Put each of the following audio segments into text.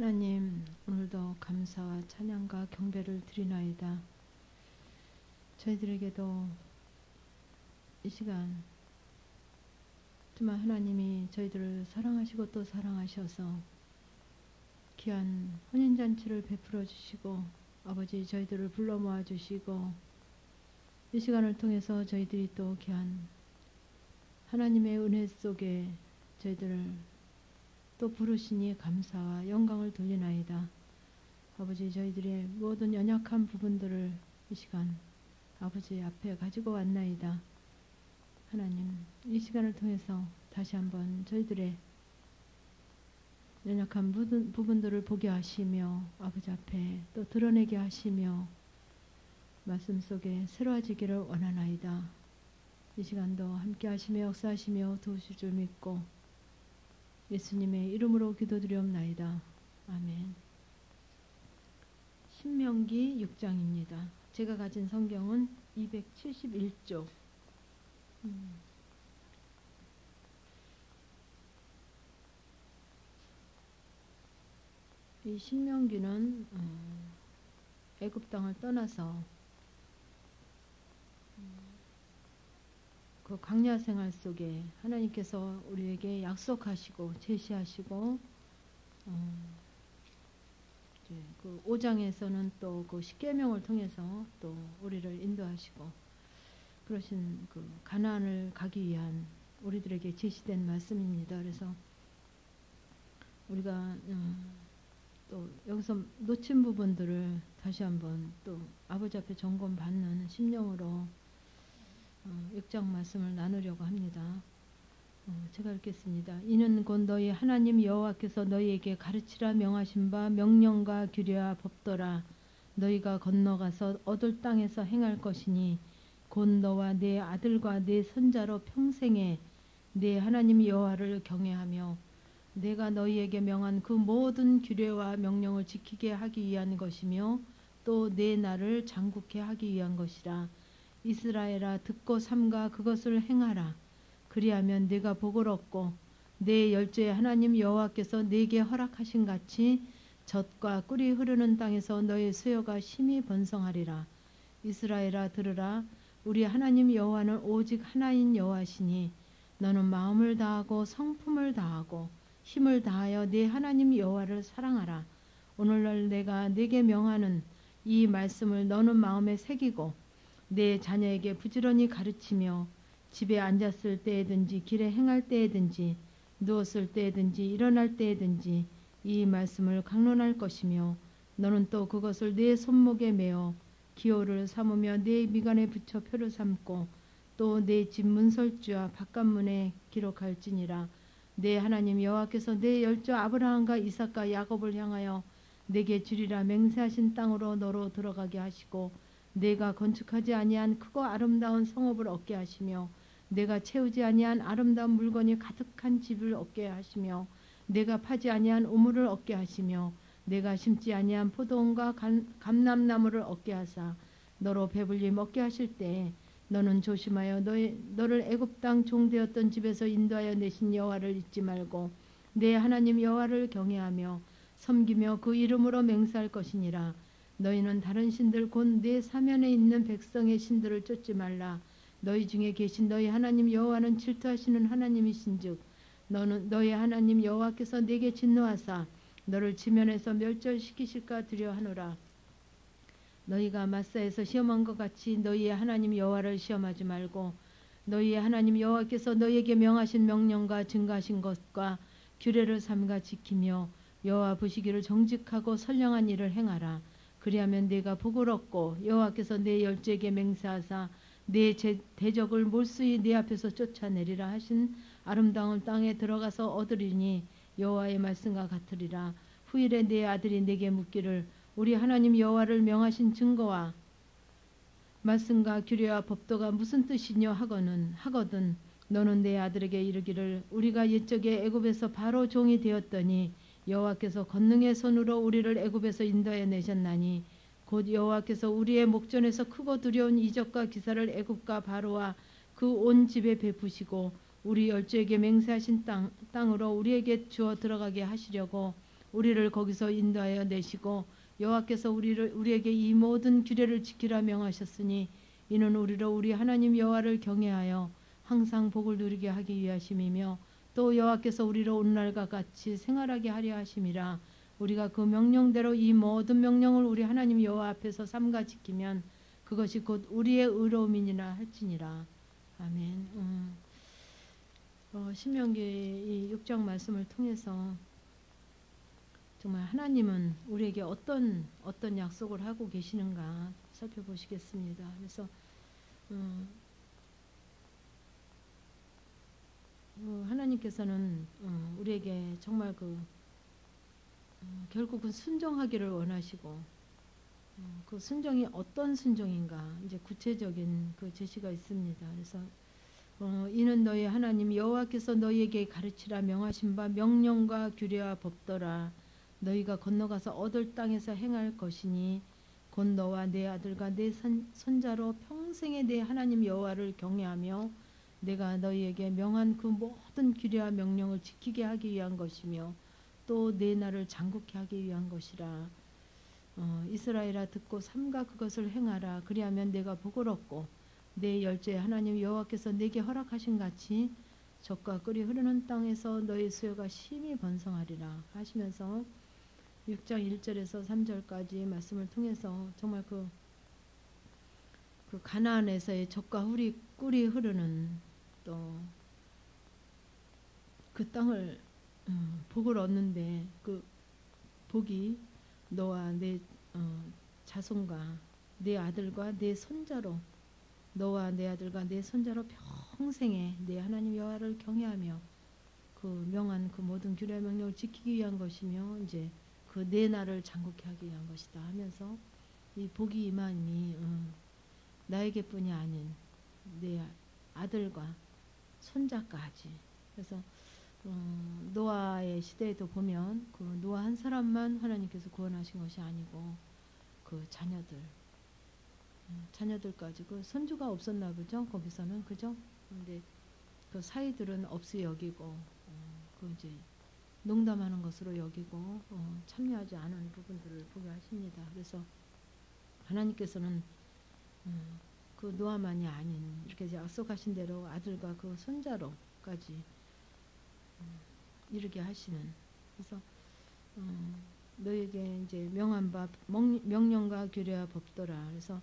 하나님, 오늘도 감사와 찬양과 경배를 드리나이다. 저희들에게도 이 시간 정말 하나님이 저희들을 사랑하시고 또 사랑하셔서 귀한 혼인잔치를 베풀어 주시고 아버지 저희들을 불러 모아 주시고 이 시간을 통해서 저희들이 또 귀한 하나님의 은혜 속에 저희들을 또 부르시니 감사와 영광을 돌리나이다. 아버지 저희들의 모든 연약한 부분들을 이 시간 아버지 앞에 가지고 왔나이다. 하나님 이 시간을 통해서 다시 한번 저희들의 연약한 부분들을 보게 하시며 아버지 앞에 또 드러내게 하시며 말씀 속에 새로워지기를 원하나이다. 이 시간도 함께 하시며 역사하시며 도우실 줄 믿고 예수님의 이름으로 기도드리옵나이다. 아멘. 신명기 6장입니다. 제가 가진 성경은 271쪽. 이 신명기는 애굽 땅을 떠나서 그 광야 생활 속에 하나님께서 우리에게 약속하시고 제시하시고 이제 그 5장에서는 또 그 십계명을 통해서 또 우리를 인도하시고 그러신 그 가나안을 가기 위한 우리들에게 제시된 말씀입니다. 그래서 우리가 또 여기서 놓친 부분들을 다시 한번 또 아버지 앞에 점검받는 심령으로 6장 말씀을 나누려고 합니다. 제가 읽겠습니다. 이는 곧 너희 하나님 여호와께서 너희에게 가르치라 명하신 바 명령과 규례와 법도라 너희가 건너가서 얻을 땅에서 행할 것이니 곧 너와 네 아들과 네 손자로 평생에 네 하나님 여호와를 경외하며 내가 너희에게 명한 그 모든 규례와 명령을 지키게 하기 위한 것이며 또 내 나를 장국케 하기 위한 것이라. 이스라엘아 듣고 삼가 그것을 행하라. 그리하면 네가 복을 얻고 내 열조의 하나님 여호와께서 네게 허락하신 같이 젖과 꿀이 흐르는 땅에서 너의 수요가 심히 번성하리라. 이스라엘아 들으라. 우리 하나님 여호와는 오직 하나인 여호와시니 너는 마음을 다하고 성품을 다하고 힘을 다하여 네 하나님 여호와를 사랑하라. 오늘날 내가 네게 명하는 이 말씀을 너는 마음에 새기고 내 자녀에게 부지런히 가르치며 집에 앉았을 때에든지 길에 행할 때에든지 누웠을 때에든지 일어날 때에든지 이 말씀을 강론할 것이며 너는 또 그것을 네 손목에 메어 기호를 삼으며 네 미간에 붙여 표를 삼고 또 네 집 문설주와 바깥문에 기록할지니라. 내 하나님 여호와께서 내 열조 아브라함과 이삭과 야곱을 향하여 내게 주리라 맹세하신 땅으로 너로 들어가게 하시고 내가 건축하지 아니한 크고 아름다운 성읍을 얻게 하시며 내가 채우지 아니한 아름다운 물건이 가득한 집을 얻게 하시며 내가 파지 아니한 우물을 얻게 하시며 내가 심지 아니한 포도원과 감람나무를 얻게 하사 너로 배불리 먹게 하실 때에 너는 조심하여 너를 애굽 땅 종되었던 집에서 인도하여 내신 여호와를 잊지 말고 내 하나님 여호와를 경외하며 섬기며 그 이름으로 맹세할 것이니라. 너희는 다른 신들 곧 내 사면에 있는 백성의 신들을 쫓지 말라. 너희 중에 계신 너희 하나님 여호와는 질투하시는 하나님이신즉 너희 하나님 여호와께서 네게 진노하사 너를 지면에서 멸절시키실까 두려워하노라. 너희가 마사에서 시험한 것 같이 너희의 하나님 여호와를 시험하지 말고 너희의 하나님 여호와께서 너희에게 명하신 명령과 증가하신 것과 규례를 삼가 지키며 여호와 보시기를 정직하고 선량한 일을 행하라. 그리하면 네가 복을 얻고 여호와께서 네 열조에게 맹세하사 네 대적을 몰수히 네 앞에서 쫓아내리라 하신 아름다운 땅에 들어가서 얻으리니 여호와의 말씀과 같으리라. 후일에 네 아들이 네게 묻기를 우리 하나님 여호와를 명하신 증거와 말씀과 규례와 법도가 무슨 뜻이뇨 하거든 너는 내 아들에게 이르기를 우리가 옛적에 애굽에서 바로 종이 되었더니 여호와께서 권능의 손으로 우리를 애굽에서 인도하여 내셨나니 곧 여호와께서 우리의 목전에서 크고 두려운 이적과 기사를 애굽과 바로와 그 온 집에 베푸시고 우리 열조에게 맹세하신 땅으로 우리에게 주어 들어가게 하시려고 우리를 거기서 인도하여 내시고 여호와께서 우리에게 이 모든 규례를 지키라 명하셨으니 이는 우리로 우리 하나님 여호와를 경외하여 항상 복을 누리게 하기 위하심이며 또 여호와께서 우리로 오늘날과 같이 생활하게 하려 하심이라. 우리가 그 명령대로 이 모든 명령을 우리 하나님 여호와 앞에서 삼가 지키면 그것이 곧 우리의 의로움이니라 할지니라. 아멘. 신명기 이 6장 말씀을 통해서 정말 하나님은 우리에게 어떤 약속을 하고 계시는가 살펴보시겠습니다. 그래서 하나님께서는 우리에게 정말 결국은 순종하기를 원하시고 그 순종이 어떤 순종인가 이제 구체적인 그 제시가 있습니다. 그래서 이는 너희 하나님 여호와께서 너희에게 가르치라 명하신 바 명령과 규례와 법도라. 너희가 건너가서 얻을 땅에서 행할 것이니 곧 너와 내 아들과 내 손자로 평생에 내 하나님 여호와를 경외하며 내가 너희에게 명한 그 모든 규례와 명령을 지키게 하기 위한 것이며 또 내 날을 장국케 하기 위한 것이라. 이스라엘아 듣고 삼가 그것을 행하라. 그리하면 내가 복을 얻고 내 열조의 하나님 여호와께서 내게 허락하신 같이 젖과 꿀이 흐르는 땅에서 너의 수요가 심히 번성하리라 하시면서 6장 1절에서 3절까지 말씀을 통해서 정말 그 가나안에서의 젖과 꿀이 흐르는 또 그 땅을 복을 얻는데 그 복이 너와 내 자손과 내 아들과 내 손자로 너와 내 아들과 내 손자로 평생에 내 하나님 여호와를 경외하며 그 명한 그 모든 규례 명령을 지키기 위한 것이며 이제 그 내 날을 장국케 하기 위한 것이다 하면서 이 복이 임함이 나에게뿐이 아닌 내 아들과 손자까지. 그래서 노아의 시대에도 보면 그 노아 한 사람만 하나님께서 구원하신 것이 아니고 그 자녀들까지 그 손주가 없었나 보죠. 거기서는 그죠. 근데 그 사이들은 없이 여기고 그 이제 농담하는 것으로 여기고 참여하지 않은 부분들을 보게 하십니다. 그래서 하나님께서는 그 노아만이 아닌 이렇게 약속하신 대로 아들과 그 손자로까지 이르게 하시는. 그래서 너에게 이제 명한 바 명령과 규례와 법도라. 그래서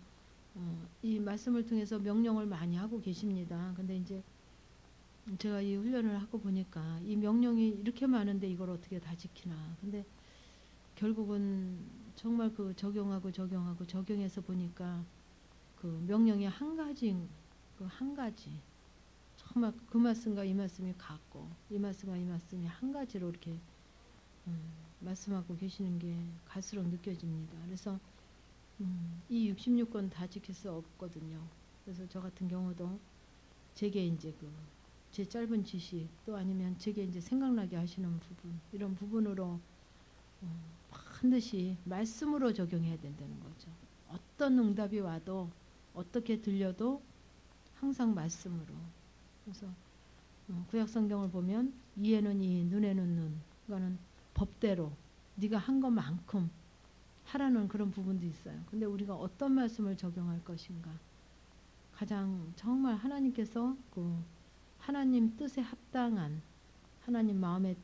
이 말씀을 통해서 명령을 많이 하고 계십니다. 근데 이제 제가 이 훈련을 하고 보니까 이 명령이 이렇게 많은데 이걸 어떻게 다 지키나. 근데 결국은 정말 그 적용해서 보니까 그 명령이 한 가지인 그 한 가지. 정말 그 말씀과 이 말씀이 같고 이 말씀과 이 말씀이 한 가지로 이렇게 말씀하고 계시는 게 갈수록 느껴집니다. 그래서 이 66권 다 지킬 수 없거든요. 그래서 저 같은 경우도 제게 이제 제 짧은 지식 또 아니면 제게 이제 생각나게 하시는 부분 이런 부분으로 반드시 말씀으로 적용해야 된다는 거죠. 어떤 응답이 와도 어떻게 들려도 항상 말씀으로. 그래서 구약 성경을 보면 이에는 이 눈에는 눈 그거는 법대로 네가 한 것만큼 하라는 그런 부분도 있어요. 근데 우리가 어떤 말씀을 적용할 것인가 가장 정말 하나님께서 그 하나님 뜻에 합당한 하나님 마음에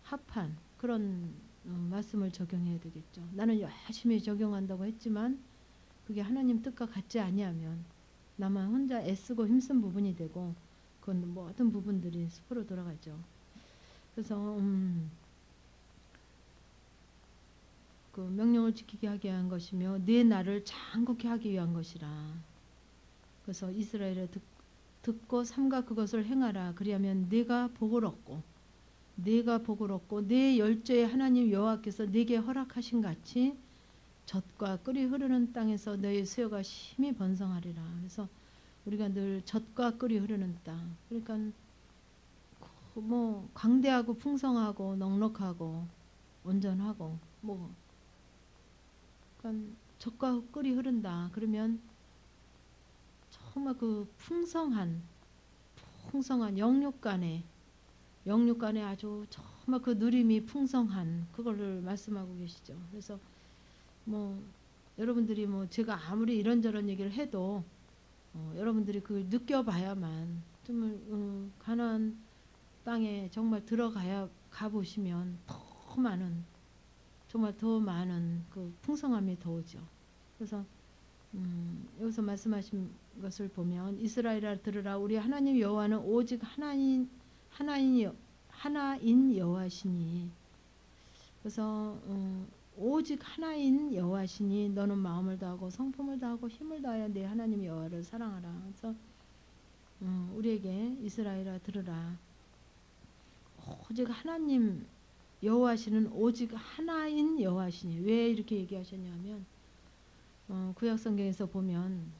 합한 그런 말씀을 적용해야 되겠죠. 나는 열심히 적용한다고 했지만 그게 하나님 뜻과 같지 아니하면 나만 혼자 애쓰고 힘쓴 부분이 되고 그건 모든 부분들이 숲으로 돌아가죠. 그래서 그 명령을 지키게 하게 한 것이며 내 날을 장국케 하기 위한 것이라. 그래서 이스라엘에 듣고 삼가 그것을 행하라. 그리하면 내가 복을 얻고 내 열조의 하나님 여호와께서 내게 허락하신 같이 젖과 꿀이 흐르는 땅에서 너의 수요가 심히 번성하리라. 그래서 우리가 늘 젖과 꿀이 흐르는 땅. 그러니까 뭐 광대하고 풍성하고 넉넉하고 온전하고 뭐 그러니까 젖과 꿀이 흐른다. 그러면 정말 그 풍성한 영육간에 영육 간에 아주 정말 그 누림이 풍성한 그거를 말씀하고 계시죠. 그래서 뭐 여러분들이 뭐 제가 아무리 이런저런 얘기를 해도 여러분들이 그걸 느껴봐야만 정말 가나안 땅에 정말 들어가야 가보시면 더 많은 정말 더 많은 그 풍성함이 더 오죠. 그래서 여기서 말씀하신 것을 보면 이스라엘아 들으라 우리 하나님 여호와는 오직 하나인 여호와시니 그래서 오직 하나인 여호와시니 너는 마음을 다하고 성품을 다하고 힘을 다하여 내 하나님 여호와를 사랑하라. 그래서 우리에게 이스라엘아 들으라 오직 하나님 여호와시는 오직 하나인 여호와시니 왜 이렇게 얘기하셨냐면 구약 성경에서 보면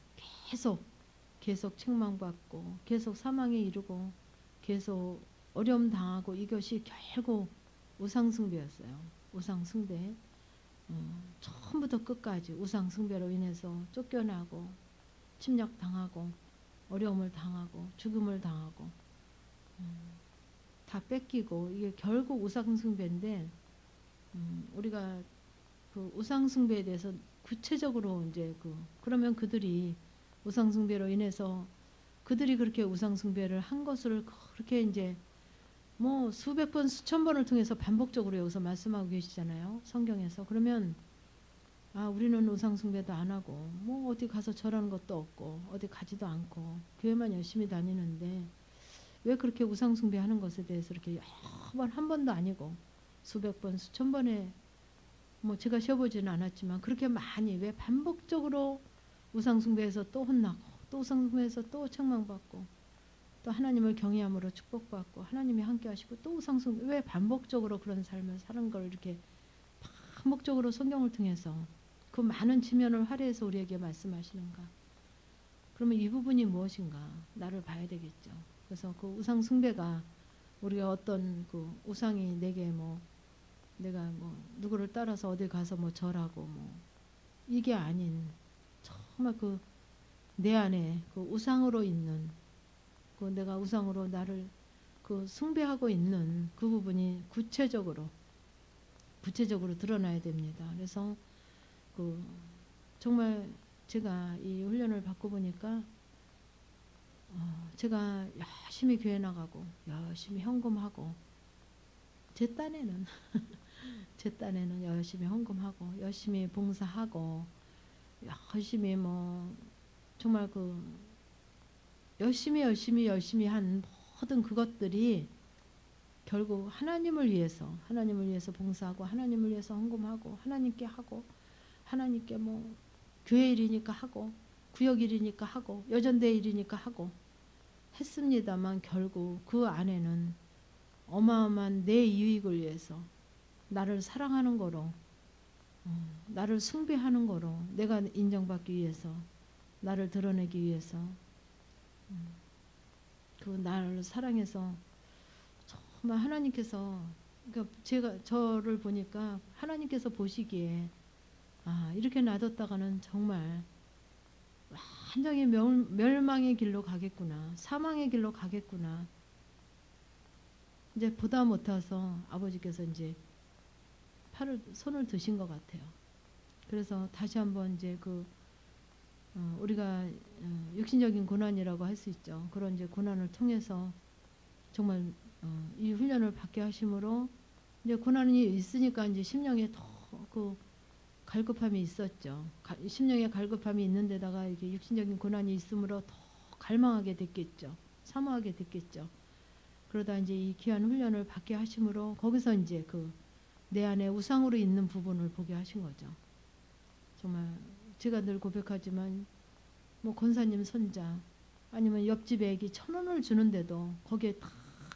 계속 책망받고 계속 사망에 이르고 계속 어려움 당하고 이것이 결국 우상숭배였어요. 우상숭배. 처음부터 끝까지 우상숭배로 인해서 쫓겨나고 침략당하고 어려움을 당하고 죽음을 당하고 다 뺏기고 이게 결국 우상숭배인데 우리가 그 우상숭배에 대해서 구체적으로 이제 그러면 그들이 우상숭배로 인해서 그들이 그렇게 우상숭배를 한 것을 그렇게 이제 뭐 수백 번 수천 번을 통해서 반복적으로 여기서 말씀하고 계시잖아요. 성경에서. 그러면 우리는 우상숭배도 안 하고 뭐 어디 가서 절하는 것도 없고 어디 가지도 않고 교회만 열심히 다니는데 왜 그렇게 우상숭배하는 것에 대해서 이렇게 여러 번 한 번도 아니고 수백 번 수천 번에 뭐 제가 쉬어보지는 않았지만 그렇게 많이 왜 반복적으로 우상숭배해서 또 혼나고 또 우상숭배해서 또 책망받고 또 하나님을 경외함으로 축복받고 하나님이 함께 하시고 또 우상숭배 왜 반복적으로 그런 삶을 사는 걸 이렇게 반복적으로 성경을 통해서 그 많은 지면을 할애해서 우리에게 말씀하시는가. 그러면 이 부분이 무엇인가 나를 봐야 되겠죠. 그래서 그 우상숭배가 우리가 어떤 그 우상이 내게 뭐 내가 뭐 누구를 따라서 어디 가서 뭐 절하고 뭐 이게 아닌 정말 그 내 안에 그 우상으로 있는 그 내가 우상으로 나를 그 숭배하고 있는 그 부분이 구체적으로 드러나야 됩니다. 그래서 그 정말 제가 이 훈련을 받고 보니까 제가 열심히 교회 나가고 열심히 헌금하고 제 딴에는 열심히 헌금하고 열심히 봉사하고 열심히 뭐 정말 그 열심히 한 모든 그것들이 결국 하나님을 위해서 봉사하고 하나님을 위해서 헌금하고 하나님께 하고 하나님께 뭐 교회 일이니까 하고 구역 일이니까 하고 여전대 일이니까 하고 했습니다만 결국 그 안에는 어마어마한 내 이익을 위해서 나를 사랑하는 거로 나를 숭배하는 거로 내가 인정받기 위해서 나를 드러내기 위해서 그 나를 사랑해서 정말 하나님께서 그러니까 제가 저를 보니까 하나님께서 보시기에 이렇게 놔뒀다가는 정말 완전히 멸망의 길로 가겠구나 사망의 길로 가겠구나 이제 보다 못해서 아버지께서 이제 손을 드신 것 같아요. 그래서 다시 한번 이제 우리가 육신적인 고난이라고 할 수 있죠. 그런 이제 고난을 통해서 정말 이 훈련을 받게 하심으로 이제 고난이 있으니까 이제 심령에 더 그 갈급함이 있었죠. 심령에 갈급함이 있는 데다가 이렇게 육신적인 고난이 있으므로 더 갈망하게 됐겠죠. 사모하게 됐겠죠. 그러다 이제 이 귀한 훈련을 받게 하심으로 거기서 이제 내 안에 우상으로 있는 부분을 보게 하신 거죠. 정말 제가 늘 고백하지만 뭐 권사님 손자 아니면 옆집 애기 1,000원을 주는데도 거기에 다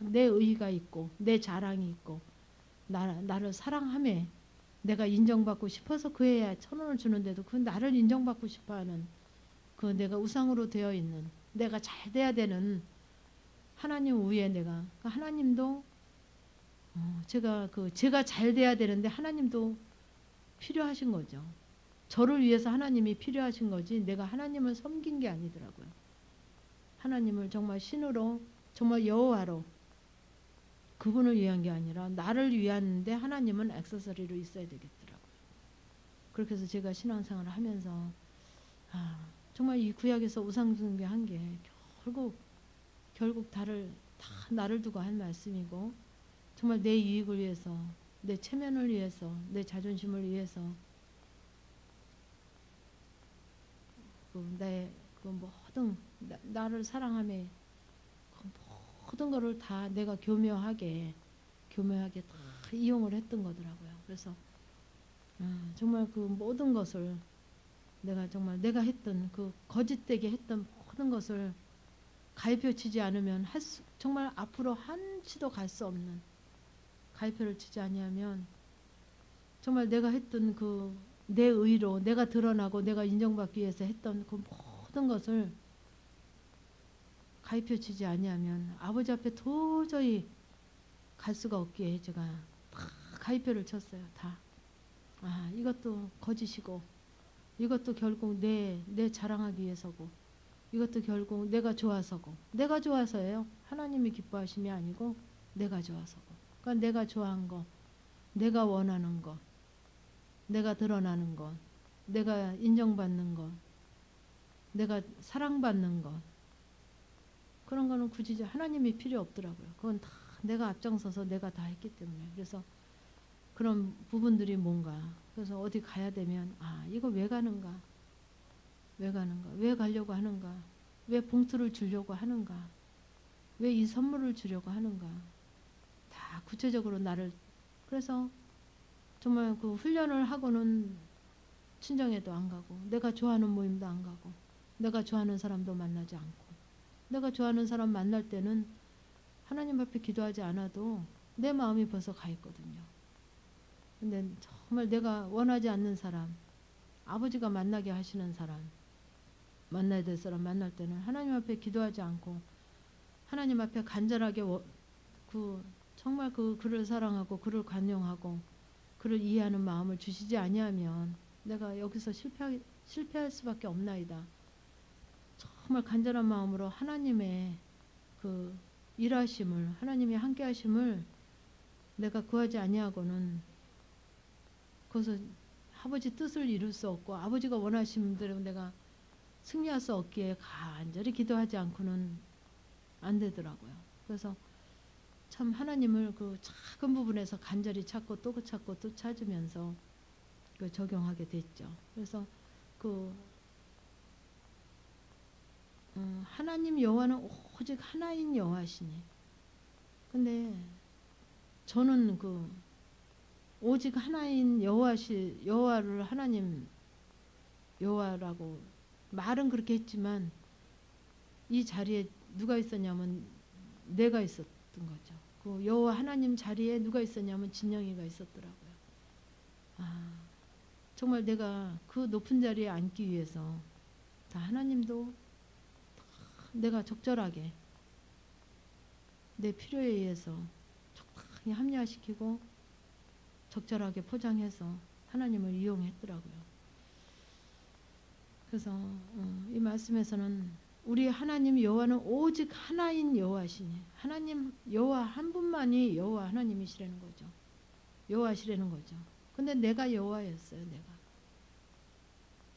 내 의의가 있고 내 자랑이 있고 나를 사랑함에 내가 인정받고 싶어서 그 애야 1,000원을 주는데도 그 나를 인정받고 싶어하는 그 내가 우상으로 되어 있는 내가 잘 돼야 되는 하나님 위에 내가 하나님도 제가 잘 돼야 되는데 하나님도 필요하신 거죠. 저를 위해서 하나님이 필요하신 거지 내가 하나님을 섬긴 게 아니더라고요. 하나님을 정말 신으로 정말 여호와로 그분을 위한 게 아니라 나를 위한데 하나님은 액세서리로 있어야 되겠더라고요. 그렇게 해서 제가 신앙생활을 하면서 정말 이 구약에서 우상숭배한 게 결국 다 나를 두고 한 말씀이고 정말 내 이익을 위해서, 내 체면을 위해서, 내 자존심을 위해서 그 모든 나를 사랑함에 그 모든 거를 다 내가 교묘하게 다 이용을 했던 거더라고요. 그래서 정말 그 모든 것을 내가 했던 그 거짓되게 했던 모든 것을 가위표 치지 않으면 정말 앞으로 한치도 갈 수 없는, 가위표를 치지 아니하면 정말 내가 했던 그 내 의로 내가 드러나고 내가 인정받기 위해서 했던 그 모든 것을 가위표 치지 아니하면 아버지 앞에 도저히 갈 수가 없기에 제가 다 가위표를 쳤어요. 다. 이것도 거짓이고 이것도 결국 내 자랑하기 위해서고 이것도 결국 내가 좋아서고, 내가 좋아서예요. 하나님이 기뻐하심이 아니고 내가 좋아서고. 그러니까 내가 좋아한 거, 내가 원하는 거, 내가 드러나는 것, 내가 인정받는 것, 내가 사랑받는 것, 그런 거는 굳이 하나님이 필요 없더라고요. 그건 다 내가 앞장서서 내가 다 했기 때문에. 그래서 그런 부분들이 뭔가, 그래서 어디 가야 되면 이거 왜 가는가, 왜 가려고 하는가, 왜 봉투를 주려고 하는가, 왜 이 선물을 주려고 하는가, 다 구체적으로 나를. 그래서 정말 그 훈련을 하고는 친정에도 안 가고, 내가 좋아하는 모임도 안 가고, 내가 좋아하는 사람도 만나지 않고, 내가 좋아하는 사람 만날 때는 하나님 앞에 기도하지 않아도 내 마음이 벌써 가 있거든요. 근데 정말 내가 원하지 않는 사람, 아버지가 만나게 하시는 사람, 만나야 될 사람 만날 때는 하나님 앞에 기도하지 않고 하나님 앞에 간절하게 정말 그를 사랑하고 그를 관용하고 그를 이해하는 마음을 주시지 아니하면 내가 여기서 실패할 수밖에 없나이다. 정말 간절한 마음으로 하나님의 그 일하심을, 하나님의 함께하심을 내가 구하지 아니하고는 그것은 아버지 뜻을 이룰 수 없고 아버지가 원하시는 대로 내가 승리할 수 없기에 간절히 기도하지 않고는 안 되더라고요. 그래서 참 하나님을 그 작은 부분에서 간절히 찾고 또 찾고 또 찾으면서 적용하게 됐죠. 그래서 하나님 여호와는 오직 하나인 여호와시니. 근데 저는 오직 하나인 여호와를 하나님 여호와라고 말은 그렇게 했지만 이 자리에 누가 있었냐면 내가 있었던 거죠. 그 여호와 하나님 자리에 누가 있었냐면 진영이가 있었더라고요. 정말 내가 그 높은 자리에 앉기 위해서 다 하나님도 내가 적절하게 내 필요에 의해서 적당히 합리화시키고 적절하게 포장해서 하나님을 이용했더라고요. 그래서 이 말씀에서는 우리 하나님 여호와는 오직 하나인 여호와시니, 하나님 여호와 한 분만이 여호와 하나님이시라는 거죠. 여호와시라는 거죠. 근데 내가 여호와였어요.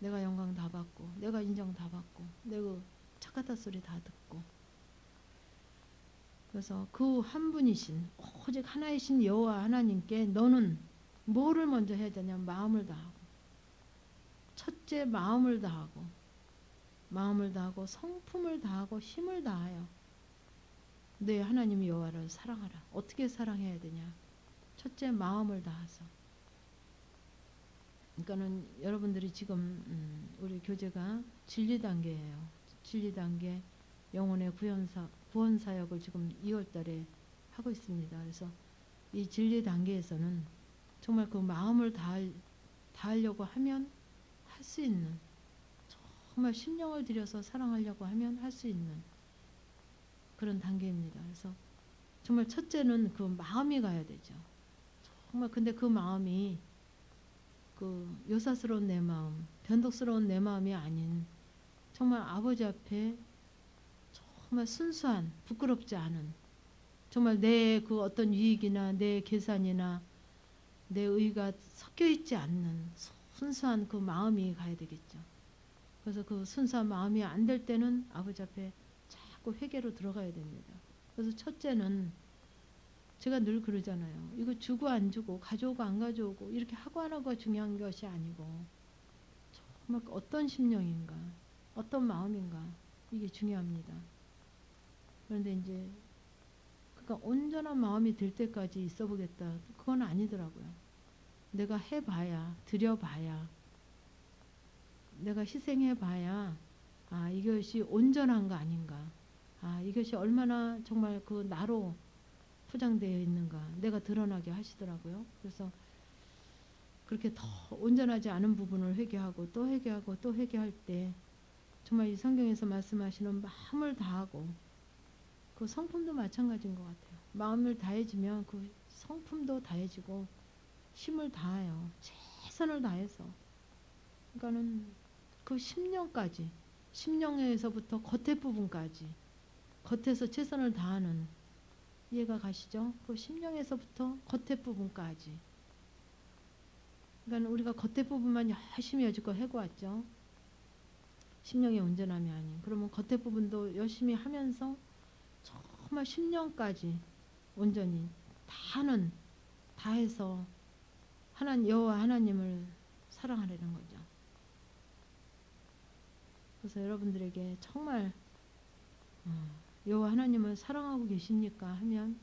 내가 영광 다 받고 내가 인정 다 받고 내가 착하다 소리 다 듣고. 그래서 그 한 분이신 오직 하나이신 여호와 하나님께 너는 뭐를 먼저 해야 되냐면 마음을 다하고, 첫째 마음을 다하고 성품을 다하고 힘을 다하여 내 하나님 여호와를 사랑하라. 어떻게 사랑해야 되냐? 첫째 마음을 다해서. 그러니까는 여러분들이 지금 우리 교제가 진리 단계예요. 진리 단계 영혼의 구원 사역을 지금 2월달에 하고 있습니다. 그래서 이 진리 단계에서는 정말 그 마음을 다하려고 하면 할 수 있는, 정말 심령을 들여서 사랑하려고 하면 할 수 있는 그런 단계입니다. 그래서 정말 첫째는 그 마음이 가야 되죠. 정말 근데 그 마음이 요사스러운 내 마음, 변덕스러운 내 마음이 아닌 정말 아버지 앞에 정말 순수한, 부끄럽지 않은 정말 내 그 어떤 유익이나 내 계산이나 내 의가 섞여 있지 않는 순수한 그 마음이 가야 되겠죠. 그래서 그 순수한 마음이 안 될 때는 아버지 앞에 자꾸 회개로 들어가야 됩니다. 그래서 첫째는 제가 늘 그러잖아요. 이거 주고 안 주고 가져오고 안 가져오고 이렇게 하고 안 하고가 중요한 것이 아니고 정말 어떤 심령인가 어떤 마음인가 이게 중요합니다. 그런데 이제 그러니까 온전한 마음이 될 때까지 있어 보겠다. 그건 아니더라고요. 내가 해봐야 드려봐야 내가 희생해봐야 아 이것이 온전한가 아닌가 아 이것이 얼마나 정말 그 나로 포장되어 있는가 내가 드러나게 하시더라고요. 그래서 그렇게 더 온전하지 않은 부분을 회개하고 또 회개하고 또 회개할 때 정말 이 성경에서 말씀하시는 마음을 다하고 그 성품도 마찬가지인 것 같아요. 마음을 다해지면 그 성품도 다해지고 힘을 다해요. 최선을 다해서. 그러니까는 그 심령까지 심령에서부터 겉에 부분까지 겉에서 최선을 다하는 이해가 가시죠? 그 심령에서부터 겉에 부분까지. 그러니까 우리가 겉에 부분만 열심히 여지껏 해고왔죠. 심령의 온전함이 아닌. 그러면 겉에 부분도 열심히 하면서 정말 심령까지 온전히 다는 다해서 여호와 하나님을 사랑하려는 거죠. 그래서 여러분들에게 정말 여호와 하나님을 사랑하고 계십니까 하면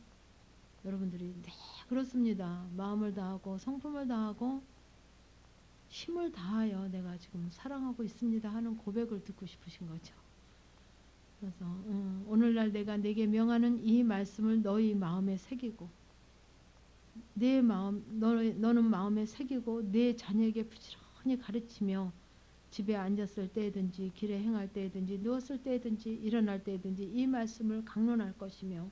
여러분들이 네 그렇습니다. 마음을 다하고 성품을 다하고 힘을 다하여 내가 지금 사랑하고 있습니다 하는 고백을 듣고 싶으신 거죠. 그래서 오늘날 내가 내게 명하는 이 말씀을 너희 마음에 새기고 내 마음 너는 마음에 새기고 내 자녀에게 부지런히 가르치며 집에 앉았을 때든지 길에 행할 때든지 누웠을 때든지 일어날 때든지 이 말씀을 강론할 것이며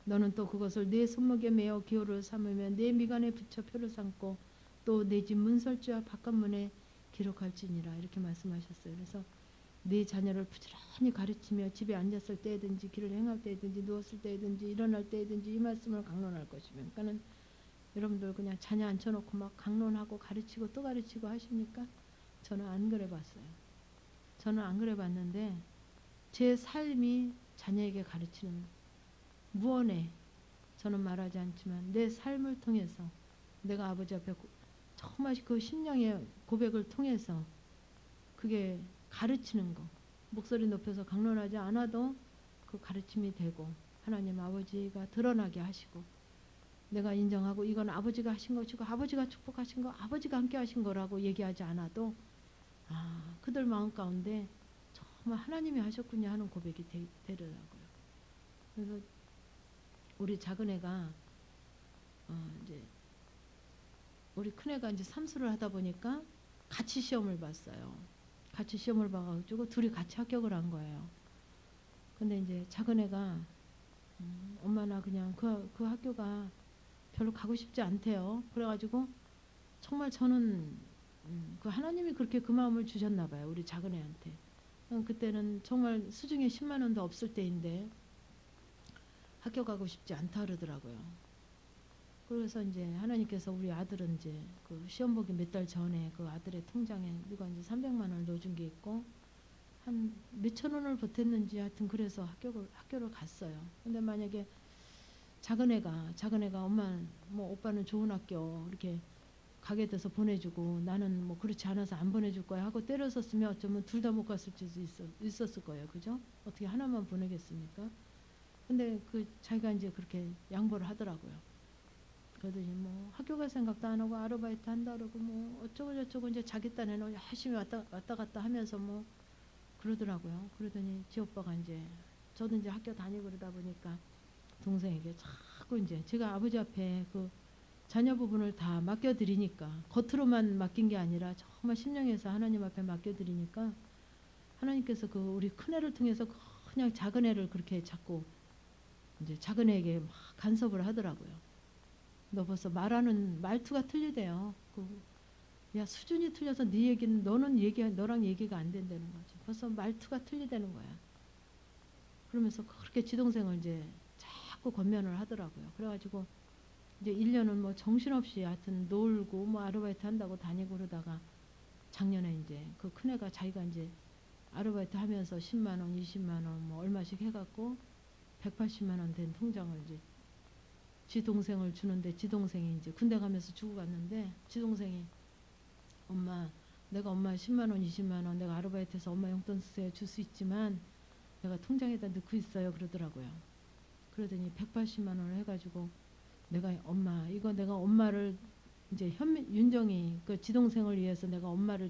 너는 또 그것을 내 손목에 메어 기호를 삼으며 내 미간에 붙여 표를 삼고 또 내 집 문설주와 바깥문에 기록할지니라 이렇게 말씀하셨어요. 그래서 내 자녀를 부지런히 가르치며 집에 앉았을 때든지 길을 행할 때든지 누웠을 때든지 일어날 때든지 이 말씀을 강론할 것이며 그러니까는 여러분들 그냥 자녀 앉혀놓고 막 강론하고 가르치고 또 가르치고 하십니까? 저는 안 그래 봤어요. 저는 안 그래 봤는데 제 삶이 자녀에게 가르치는 무언에 저는 말하지 않지만 내 삶을 통해서 내가 아버지 앞에 정말 그 심령의 고백을 통해서 그게 가르치는 거 목소리 높여서 강론하지 않아도 그 가르침이 되고 하나님 아버지가 드러나게 하시고 내가 인정하고 이건 아버지가 하신 것이고 아버지가 축복하신 거 아버지가 함께 하신 거라고 얘기하지 않아도 아 그들 마음 가운데 정말 하나님이 하셨군요 하는 고백이 되더라고요. 그래서 우리 작은 애가 이제 우리 큰 애가 이제 삼수를 하다 보니까 같이 시험을 봤어요. 같이 시험을 봐가지고 둘이 같이 합격을 한 거예요. 근데 이제 작은 애가 엄마 나 그냥 그 학교가 별로 가고 싶지 않대요. 그래가지고 정말 저는 그 하나님이 그렇게 그 마음을 주셨나 봐요. 우리 작은 애한테. 그때는 정말 수중에 10만 원도 없을 때인데 학교 가고 싶지 않다 그러더라고요. 그래서 이제 하나님께서 우리 아들은 이제 그 시험 보기 몇 달 전에 그 아들의 통장에 누가 이제 300만 원을 넣어준 게 있고 한 몇천 원을 보탰는지 하여튼 그래서 학교를 갔어요. 근데 만약에 작은 애가 엄마 뭐 오빠는 좋은 학교 이렇게 가게 돼서 보내주고 나는 뭐 그렇지 않아서 안 보내줄 거야 하고 때려섰으면 어쩌면 둘 다 못 갔을 수도 있었을 거예요. 그죠? 어떻게 하나만 보내겠습니까? 근데 그 자기가 이제 그렇게 양보를 하더라고요. 그러더니 뭐 학교 갈 생각도 안 하고 아르바이트 한다 그러고 뭐 어쩌고 저쩌고 이제 자기 딴에는 열심히 왔다 갔다 하면서 뭐 그러더라고요. 그러더니 지 오빠가 이제 저도 이제 학교 다니고 그러다 보니까 동생에게 자꾸 이제 제가 아버지 앞에 그 자녀 부분을 다 맡겨드리니까 겉으로만 맡긴 게 아니라 정말 심령에서 하나님 앞에 맡겨드리니까 하나님께서 그 우리 큰 애를 통해서 그냥 작은 애를 그렇게 자꾸 이제 작은 애에게 막 간섭을 하더라고요. 너 벌써 말하는 말투가 틀리대요. 야 수준이 틀려서 네 얘기는 너랑 얘기가 안 된다는 거지. 벌써 말투가 틀리다는 거야. 그러면서 그렇게 지동생을 이제 자꾸 권면을 하더라고요. 그래가지고 이제 1년은 뭐 정신없이 하여튼 놀고 뭐 아르바이트 한다고 다니고 그러다가 작년에 이제 그 큰애가 자기가 이제 아르바이트 하면서 10만 원, 20만 원 뭐 얼마씩 해갖고 180만 원 된 통장을 이제 지 동생을 주는데, 지 동생이 이제 군대 가면서 주고 갔는데, 지 동생이 엄마, 내가 엄마 10만 원, 20만 원 내가 아르바이트해서 엄마 용돈 쓰세요 줄 수 있지만 내가 통장에다 넣고 있어요 그러더라고요. 그러더니 180만 원을 해가지고 내가 엄마 이거 내가 엄마를 이제 윤정이 그 지동생을 위해서 내가 엄마를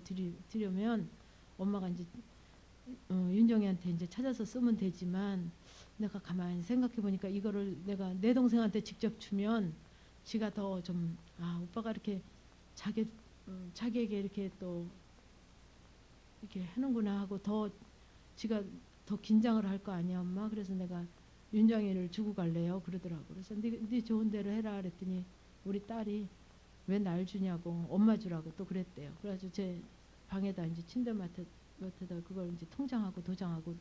드리면 엄마가 이제 윤정이한테 이제 찾아서 쓰면 되지만 내가 가만히 생각해 보니까 이거를 내가 내 동생한테 직접 주면 지가 더 좀 오빠가 이렇게 자기에게 이렇게 또 이렇게 하는구나 하고 더 지가 더 긴장을 할 거 아니야 엄마. 그래서 내가 윤정이를 주고 갈래요 그러더라고. 그래서 네 좋은 대로 해라 그랬더니 우리 딸이 왜 날 주냐고 엄마 주라고 또 그랬대요. 그래가지고 제 방에다 이제 침대맡에다 그걸 이제 통장하고 도장하고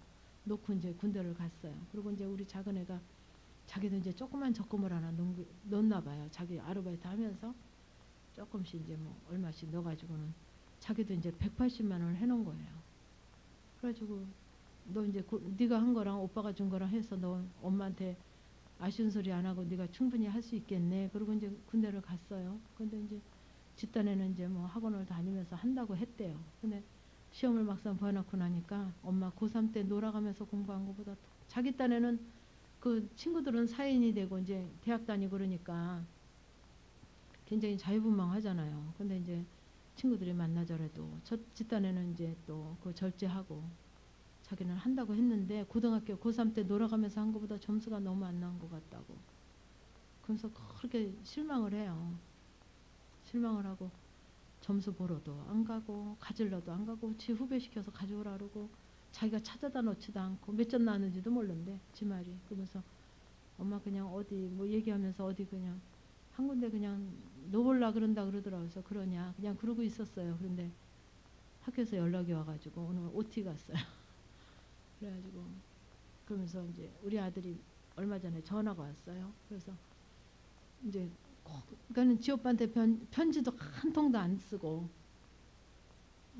놓고 이제 군대를 갔어요. 그리고 이제 우리 작은 애가 자기도 이제 조그만 적금을 하나 넣나 봐요. 자기 아르바이트 하면서 조금씩 이제 뭐 얼마씩 넣어가지고는 자기도 이제 180만 원을 해놓은 거예요. 그래가지고 너 이제 네가 한 거랑 오빠가 준 거랑 해서 너 엄마한테 아쉬운 소리 안 하고 네가 충분히 할 수 있겠네. 그리고 이제 군대를 갔어요. 근데 이제 집단에는 이제 뭐 학원을 다니면서 한다고 했대요. 근데 시험을 막상 봐놓고 나니까 엄마 고3 때 놀아가면서 공부한 것보다 자기 딴에는 그 친구들은 사인이 되고 이제 대학 다니고 그러니까 굉장히 자유분방하잖아요. 근데 이제 친구들이 만나더라도 첫 집단에는 이제 또 그 절제하고 자기는 한다고 했는데 고등학교 고3 때 놀아가면서 한 것보다 점수가 너무 안 나온 것 같다고. 그래서 그렇게 실망을 해요. 실망을 하고 점수 보러도 안 가고 가질러도 안 가고 지 후배 시켜서 가져오라 그러고 자기가 찾아다 놓지도 않고 몇 점 나왔는지도 모르는데 지 말이. 그러면서 엄마 그냥 어디 뭐 얘기하면서 어디 그냥 한 군데 그냥 넣어볼라 그런다 그러더라고요. 그래서 그러냐 그냥 그러고 있었어요. 그런데 학교에서 연락이 와가지고 오늘 OT 갔어요. 그래가지고 그러면서 이제 우리 아들이 얼마 전에 전화가 왔어요. 그래서 이제 그러니까는 지 오빠한테 편지도 한 통도 안 쓰고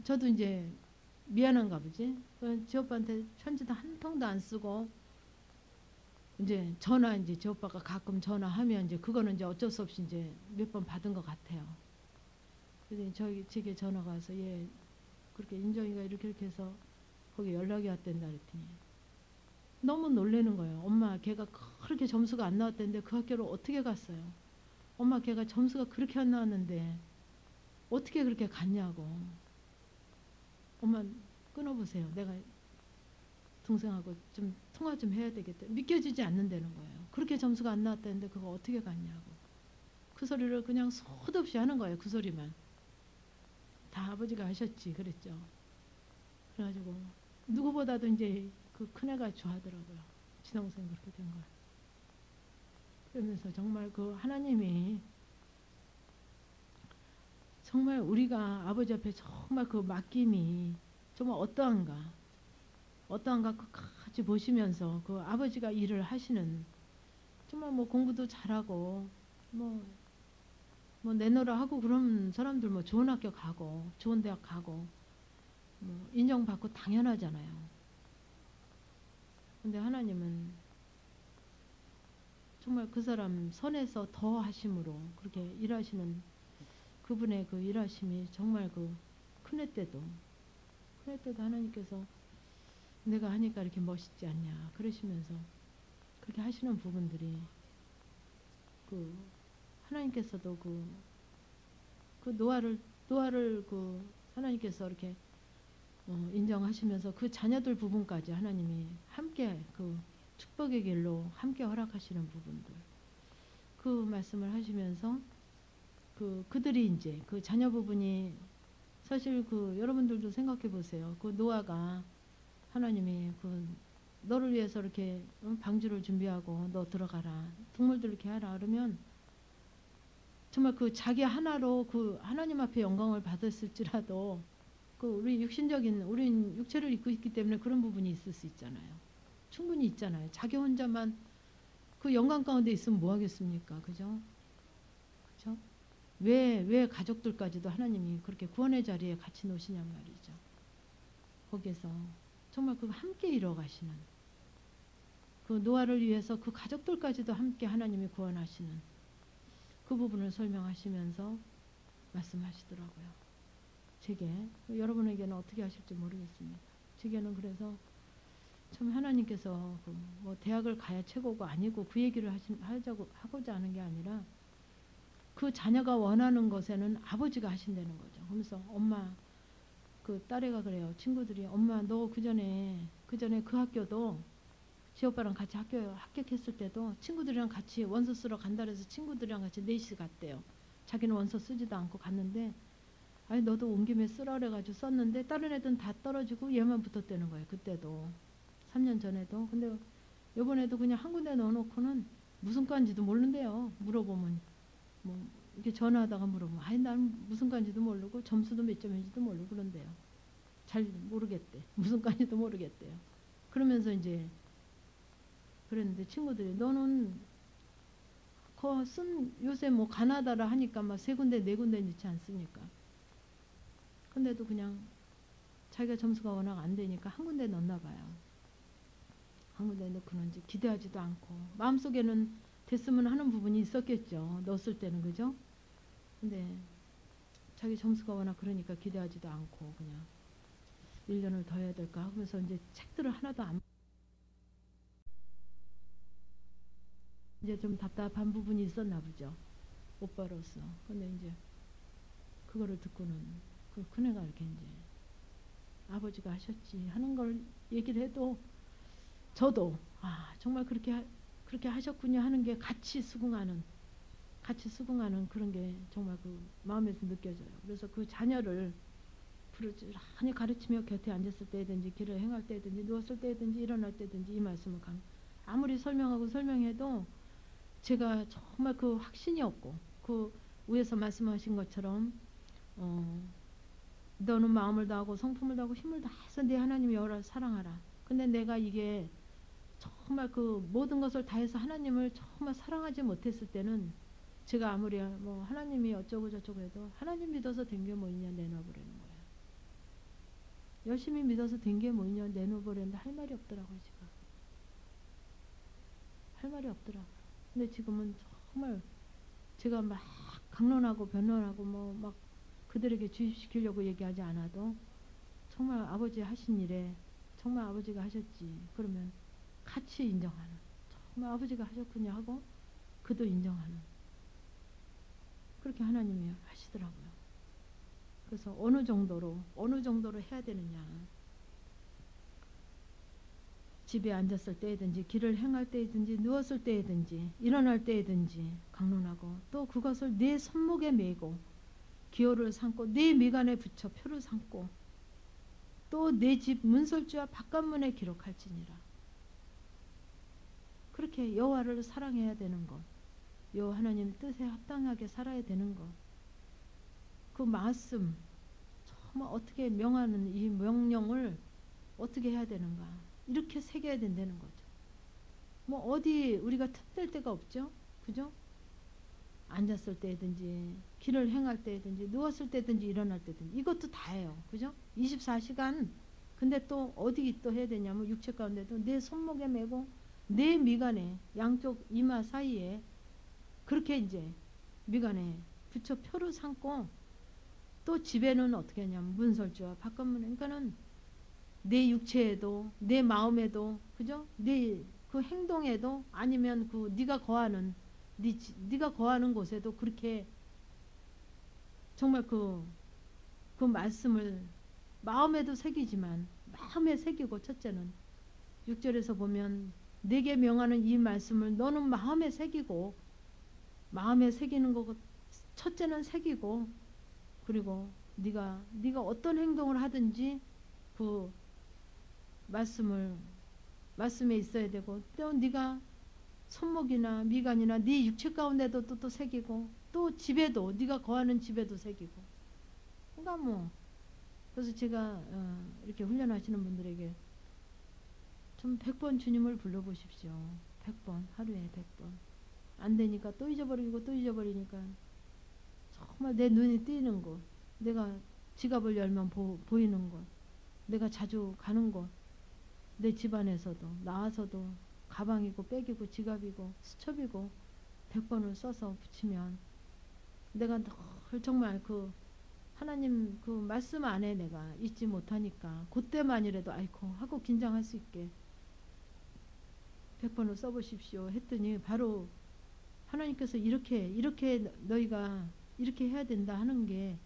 저도 이제 미안한가 보지. 지 오빠한테 편지도 한 통도 안 쓰고 이제 전화 이제 지 오빠가 가끔 전화하면 이제 그거는 이제 어쩔 수 없이 이제 몇 번 받은 것 같아요. 그래서 제게 전화가 와서 얘 그렇게 인정이가 이렇게 해서 거기 연락이 왔댄다 그랬더니 너무 놀라는 거예요. 엄마 걔가 그렇게 점수가 안 나왔다는데 그 학교를 어떻게 갔어요. 엄마 걔가 점수가 그렇게 안 나왔는데 어떻게 그렇게 갔냐고. 엄마 끊어보세요. 내가 동생하고 좀 통화 좀 해야 되겠다. 믿겨지지 않는다는 거예요. 그렇게 점수가 안 나왔다는데 그거 어떻게 갔냐고. 그 소리를 그냥 소도 없이 하는 거예요. 그 소리만. 다 아버지가 하셨지 그랬죠. 그래가지고 누구보다도 이제 그 큰애가 좋아하더라고요. 지동생 그렇게 된 걸. 그러면서 정말 그 하나님이 정말 우리가 아버지 앞에 정말 그 맡김이 정말 어떠한가 끝까지 보시면서 그 아버지가 일을 하시는 정말 뭐 공부도 잘하고 뭐 내노라 하고 그런 사람들 뭐 좋은 학교 가고 좋은 대학 가고 뭐 인정받고 당연하잖아요. 근데 하나님은 정말 그 사람 선에서 더 하심으로 그렇게 일하시는 그분의 그 일하심이 정말 그 큰애 때도 하나님께서 내가 하니까 이렇게 멋있지 않냐 그러시면서 그렇게 하시는 부분들이 그 하나님께서도 그 노아를 그 하나님께서 이렇게 인정하시면서 그 자녀들 부분까지 하나님이 함께 그 축복의 길로 함께 허락하시는 부분들 그 말씀을 하시면서 그들이 이제 그 자녀 부분이 사실 그 여러분들도 생각해 보세요. 그 노아가 하나님이 그 너를 위해서 이렇게 방주를 준비하고 너 들어가라 동물들 이렇게 하라 그러면 정말 그 자기 하나로 그 하나님 앞에 영광을 받았을지라도 그 우리 우린 육체를 입고 있기 때문에 그런 부분이 있을 수 있잖아요. 충분히 있잖아요. 자기 혼자만 그 영광 가운데 있으면 뭐 하겠습니까? 그죠? 그죠? 왜 가족들까지도 하나님이 그렇게 구원의 자리에 같이 놓으시냔 말이죠. 거기에서 정말 그 함께 이뤄가시는 그 노아를 위해서 그 가족들까지도 함께 하나님이 구원하시는 그 부분을 설명하시면서 말씀하시더라고요. 제게 여러분에게는 어떻게 하실지 모르겠습니다. 제게는 그래서 참 하나님께서 뭐 대학을 가야 최고고 아니고 그 얘기를 하고자 하는 게 아니라 그 자녀가 원하는 것에는 아버지가 하신다는 거죠. 그러면서 엄마 그 딸애가 그래요. 친구들이 엄마 너 그전에 그 학교도 지 오빠랑 같이 합격했을 때도 친구들이랑 같이 원서 쓰러 간다 그래서 친구들이랑 같이 넷이 갔대요. 자기는 원서 쓰지도 않고 갔는데 아니 너도 온 김에 쓰라 그래가지고 썼는데 다른 애들은 다 떨어지고 얘만 붙었다는 거예요. 그때도 3년 전에도. 근데 요번에도 그냥 한 군데 넣어놓고는 무슨 과인지도 모른대요. 물어보면 뭐 이렇게 전화하다가 물어보면 아니 난 무슨 과인지도 모르고 점수도 몇 점인지도 모르고 그런대요. 잘 모르겠대. 무슨 과인지도 모르겠대요. 그러면서 이제 그랬는데 친구들이 너는 요새 뭐 가나다라 하니까 막 3군데 4군데 넣지 않습니까? 근데도 그냥 자기가 점수가 워낙 안 되니까 한 군데 넣나 봐요. 한 군데 넣고는 이제 기대하지도 않고 마음속에는 됐으면 하는 부분이 있었겠죠. 넣었을 때는 그죠? 근데 자기 점수가 워낙 그러니까 기대하지도 않고 그냥 1년을 더 해야 될까 하면서 이제 책들을 하나도 안 이제 좀 답답한 부분이 있었나 보죠. 오빠로서. 근데 이제 그거를 듣고는 그 큰애가 이렇게 이제 아버지가 하셨지 하는 걸 얘기를 해도 저도 아 정말 그렇게 하셨군요 하는 게 같이 수긍하는 그런 게 정말 그 마음에서 느껴져요. 그래서 그 자녀를 부르지런히 가르치며 곁에 앉았을 때든지 길을 행할 때든지 누웠을 때든지 일어날 때든지 이 말씀을 아무리 설명해도 제가 정말 그 확신이 없고 그 위에서 말씀하신 것처럼 너는 마음을 다하고 성품을 다하고 힘을 다해서 네 하나님 여호와를 사랑하라. 근데 내가 이게 정말 그 모든 것을 다해서 하나님을 정말 사랑하지 못했을 때는 제가 아무리 뭐 하나님이 어쩌고 저쩌고 해도 하나님 믿어서 된 게 뭐 있냐 내놔버리는 거예요. 열심히 믿어서 된 게 뭐 있냐 내놓아버렸는데 할 말이 없더라고요. 할 말이 없더라고요. 근데 지금은 정말 제가 막 강론하고 변론하고 뭐 막 그들에게 주입시키려고 얘기하지 않아도 정말 아버지 하신 일에 정말 아버지가 하셨지 그러면 같이 인정하는 정말 아버지가 하셨군요 하고 그도 인정하는 그렇게 하나님이 하시더라고요. 그래서 어느 정도로 해야 되느냐 집에 앉았을 때든지 길을 행할 때든지 누웠을 때든지 일어날 때든지 강론하고 또 그것을 내 손목에 메고 기호를 삼고 내 미간에 붙여 표를 삼고 또 내 집 문설주와 바깥문에 기록할지니라. 그렇게 여호와를 사랑해야 되는 것 여호와 하나님 뜻에 합당하게 살아야 되는 것 그 말씀 정말 어떻게 명하는 이 명령을 어떻게 해야 되는가 이렇게 새겨야 된다는 거죠. 뭐 어디 우리가 틈될 데가 없죠. 그죠? 앉았을 때든지 길을 행할 때든지 누웠을 때든지 일어날 때든지 이것도 다예요. 그죠? 24시간 근데 또 어디 또 해야 되냐면 육체 가운데도 내 손목에 메고 내 미간에 양쪽 이마 사이에 그렇게 이제 미간에 붙여 표를 삼고 또 집에는 어떻게 하냐면 문설주와 바깥문 그러니까는 내 육체에도 내 마음에도 그죠? 내 그 행동에도 아니면 그 네가 거하는 네가 거하는 곳에도 그렇게 정말 그 말씀을 마음에도 새기지만 마음에 새기고 첫째는 6절에서 보면 내게 명하는 이 말씀을 너는 마음에 새기고 마음에 새기는 거 첫째는 새기고 그리고 네가 어떤 행동을 하든지 그 말씀에 있어야 되고 또 네가 손목이나 미간이나 네 육체 가운데도 또 새기고 또 집에도 네가 거하는 집에도 새기고 그러니까 뭐 그래서 제가 이렇게 훈련하시는 분들에게 좀 100번 주님을 불러보십시오. 100번, 하루에 100번. 안 되니까 또 잊어버리고 또 잊어버리니까 정말 내 눈에 띄는 곳, 내가 지갑을 열면 보이는 곳, 내가 자주 가는 곳, 내 집안에서도 나와서도 가방이고 백이고 지갑이고 수첩이고 100번을 써서 붙이면 내가 늘 정말 그 하나님 그 말씀 안에 내가 잊지 못하니까 그때만이라도 아이고 하고 긴장할 수 있게 100번을 써보십시오 했더니 바로 하나님께서 이렇게 너희가 이렇게 해야 된다 하는 게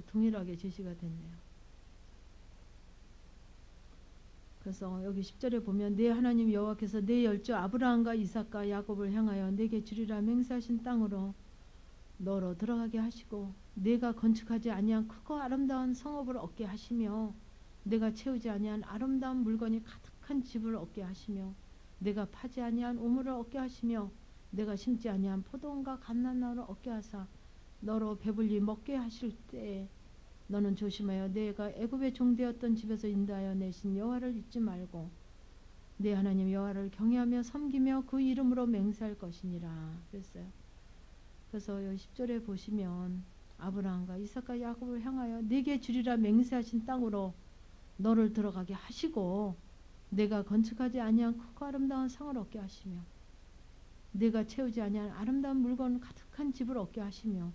동일하게 제시가 됐네요. 그래서 여기 10절에 보면 내 하나님 여호와께서 내 열조 아브라함과 이삭과 야곱을 향하여 내게 주리라 맹세하신 땅으로 너로 들어가게 하시고 내가 건축하지 아니한 크고 아름다운 성읍을 얻게 하시며 내가 채우지 아니한 아름다운 물건이 가득한 집을 얻게 하시며 내가 파지 아니한 우물을 얻게 하시며 내가 심지 아니한 포도원과 감람나무를 얻게 하사 너로 배불리 먹게 하실 때에 너는 조심하여 내가 애굽의 종되었던 집에서 인도하여 내신 여호와를 잊지 말고 내 하나님 여호와를 경외하며 섬기며 그 이름으로 맹세할 것이니라 그랬어요. 그래서 여기 10절에 보시면 아브라함과 이삭과 야곱을 향하여 내게 주리라 맹세하신 땅으로 너를 들어가게 하시고 내가 건축하지 아니한 크고 아름다운 성을 얻게 하시며 내가 채우지 아니한 아름다운 물건 가득한 집을 얻게 하시며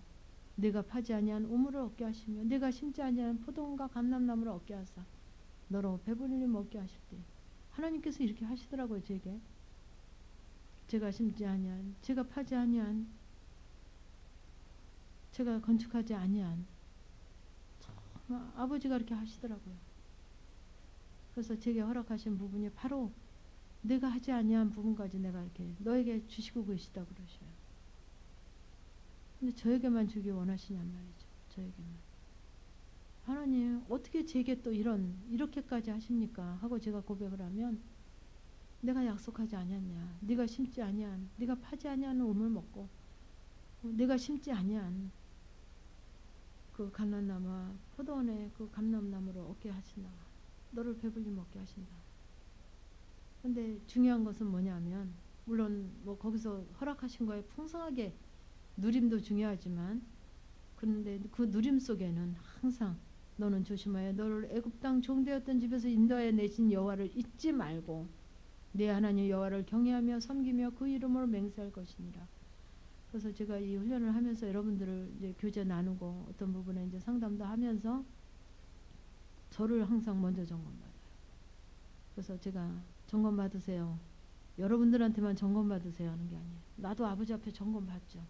내가 파지 아니한 우물을 얻게 하시며 내가 심지 아니한 포도원과 감람나무를 얻게 하사 너로 배불리 먹게 하실 때 하나님께서 이렇게 하시더라고요. 제가 심지 아니한 제가 파지 아니한 제가 건축하지 아니한 정말 아버지가 이렇게 하시더라고요. 그래서 제게 허락하신 부분이 바로 내가 하지 아니한 부분까지 내가 이렇게 너에게 주시고 계시다 그러셔요. 근데 저에게만 주기 원하시냔 말이죠. 저에게만. 하나님 어떻게 제게 또 이렇게까지 하십니까? 하고 제가 고백을 하면 내가 약속하지 아니었냐. 네가 심지 아니한 네가 파지 아니한 우물 먹고 내가 심지 아니한 그 감람나무와 포도원의 그 감람나무를 얻게 하신다. 너를 배불리 먹게 하신다. 근데 중요한 것은 뭐냐면 물론 뭐 거기서 허락하신 거에 풍성하게 누림도 중요하지만 그런데 그 누림 속에는 항상 너는 조심하여 너를 애굽 땅 종되었던 집에서 인도하여 내신 여호와를 잊지 말고 내 하나님 여호와를 경외하며 섬기며 그 이름으로 맹세할 것이니라. 그래서 제가 이 훈련을 하면서 여러분들을 이제 교제 나누고 어떤 부분에 이제 상담도 하면서 저를 항상 먼저 점검받아요. 그래서 제가 점검 받으세요. 여러분들한테만 점검 받으세요 하는 게 아니에요. 나도 아버지 앞에 점검 받죠.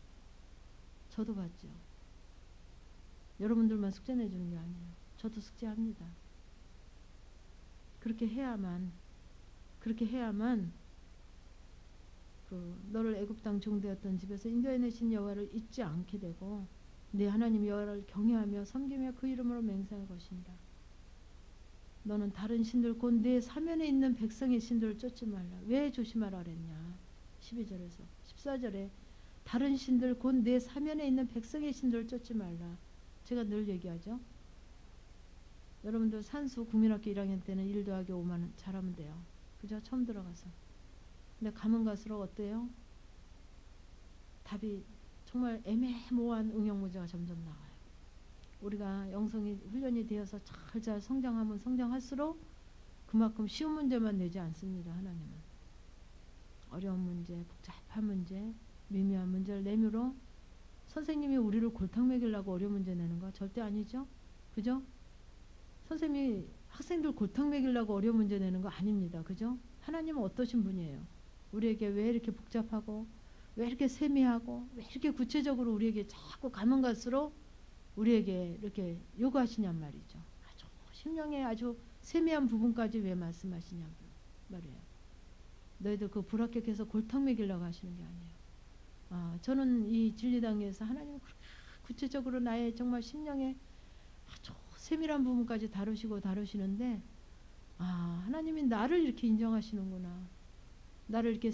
저도 받죠. 여러분들만 숙제 내주는 게 아니에요. 저도 숙제합니다. 그렇게 해야만 그 너를 애굽 땅 종되었던 집에서 인도해 내신 여호와를 잊지 않게 되고 내 하나님 여호와를 경외하며 섬기며 그 이름으로 맹세할 것입니다. 너는 다른 신들 곧 내 사면에 있는 백성의 신들을 쫓지 말라. 왜 조심하라 그랬냐. 12절에서 14절에 다른 신들 곧 내 사면에 있는 백성의 신들을 쫓지 말라. 제가 늘 얘기하죠. 여러분들 산수 국민학교 1학년 때는 1 더하기 5만 잘하면 돼요. 그죠? 처음 들어가서. 근데 가면 갈수록 어때요? 답이 정말 애매모호한 응용문제가 점점 나와요. 우리가 영성이 훈련이 되어서 잘 성장하면 성장할수록 그만큼 쉬운 문제만 내지 않습니다. 하나님은. 어려운 문제, 복잡한 문제, 미묘한 문제를 내므로 선생님이 우리를 골탕 먹이려고 어려운 문제 내는 거 절대 아니죠. 그죠? 선생님이 학생들 골탕 먹이려고 어려운 문제 내는 거 아닙니다. 그죠? 하나님은 어떠신 분이에요? 우리에게 왜 이렇게 복잡하고 왜 이렇게 세미하고 왜 이렇게 구체적으로 우리에게 자꾸 가면 갈수록 우리에게 이렇게 요구하시냔 말이죠. 아주 심령의 아주 세미한 부분까지 왜 말씀하시냔 말이에요. 너희들 그 불합격해서 골탕 먹이려고 하시는 게 아니에요. 저는 이 진리당에서 하나님은 그렇게 구체적으로 나의 정말 심령의 아주 세밀한 부분까지 다루시는데 하나님이 나를 이렇게 인정하시는구나. 나를 이렇게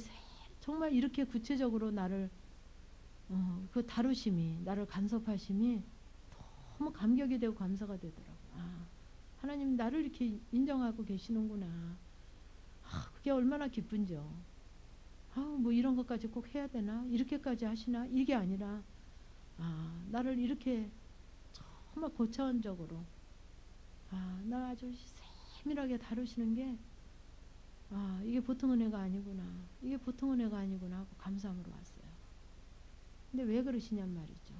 정말 이렇게 구체적으로 나를 그 다루심이 나를 간섭하심이 너무 감격이 되고 감사가 되더라고요. 하나님 나를 이렇게 인정하고 계시는구나. 그게 얼마나 기쁜지요. 뭐 이런 것까지 꼭 해야 되나? 이렇게까지 하시나? 이게 아니라 나를 이렇게 정말 고차원적으로 날 아주 세밀하게 다루시는 게 이게 보통 은혜가 아니구나. 이게 보통 은혜가 아니구나 하고 감사함으로 왔어요. 근데 왜 그러시냔 말이죠.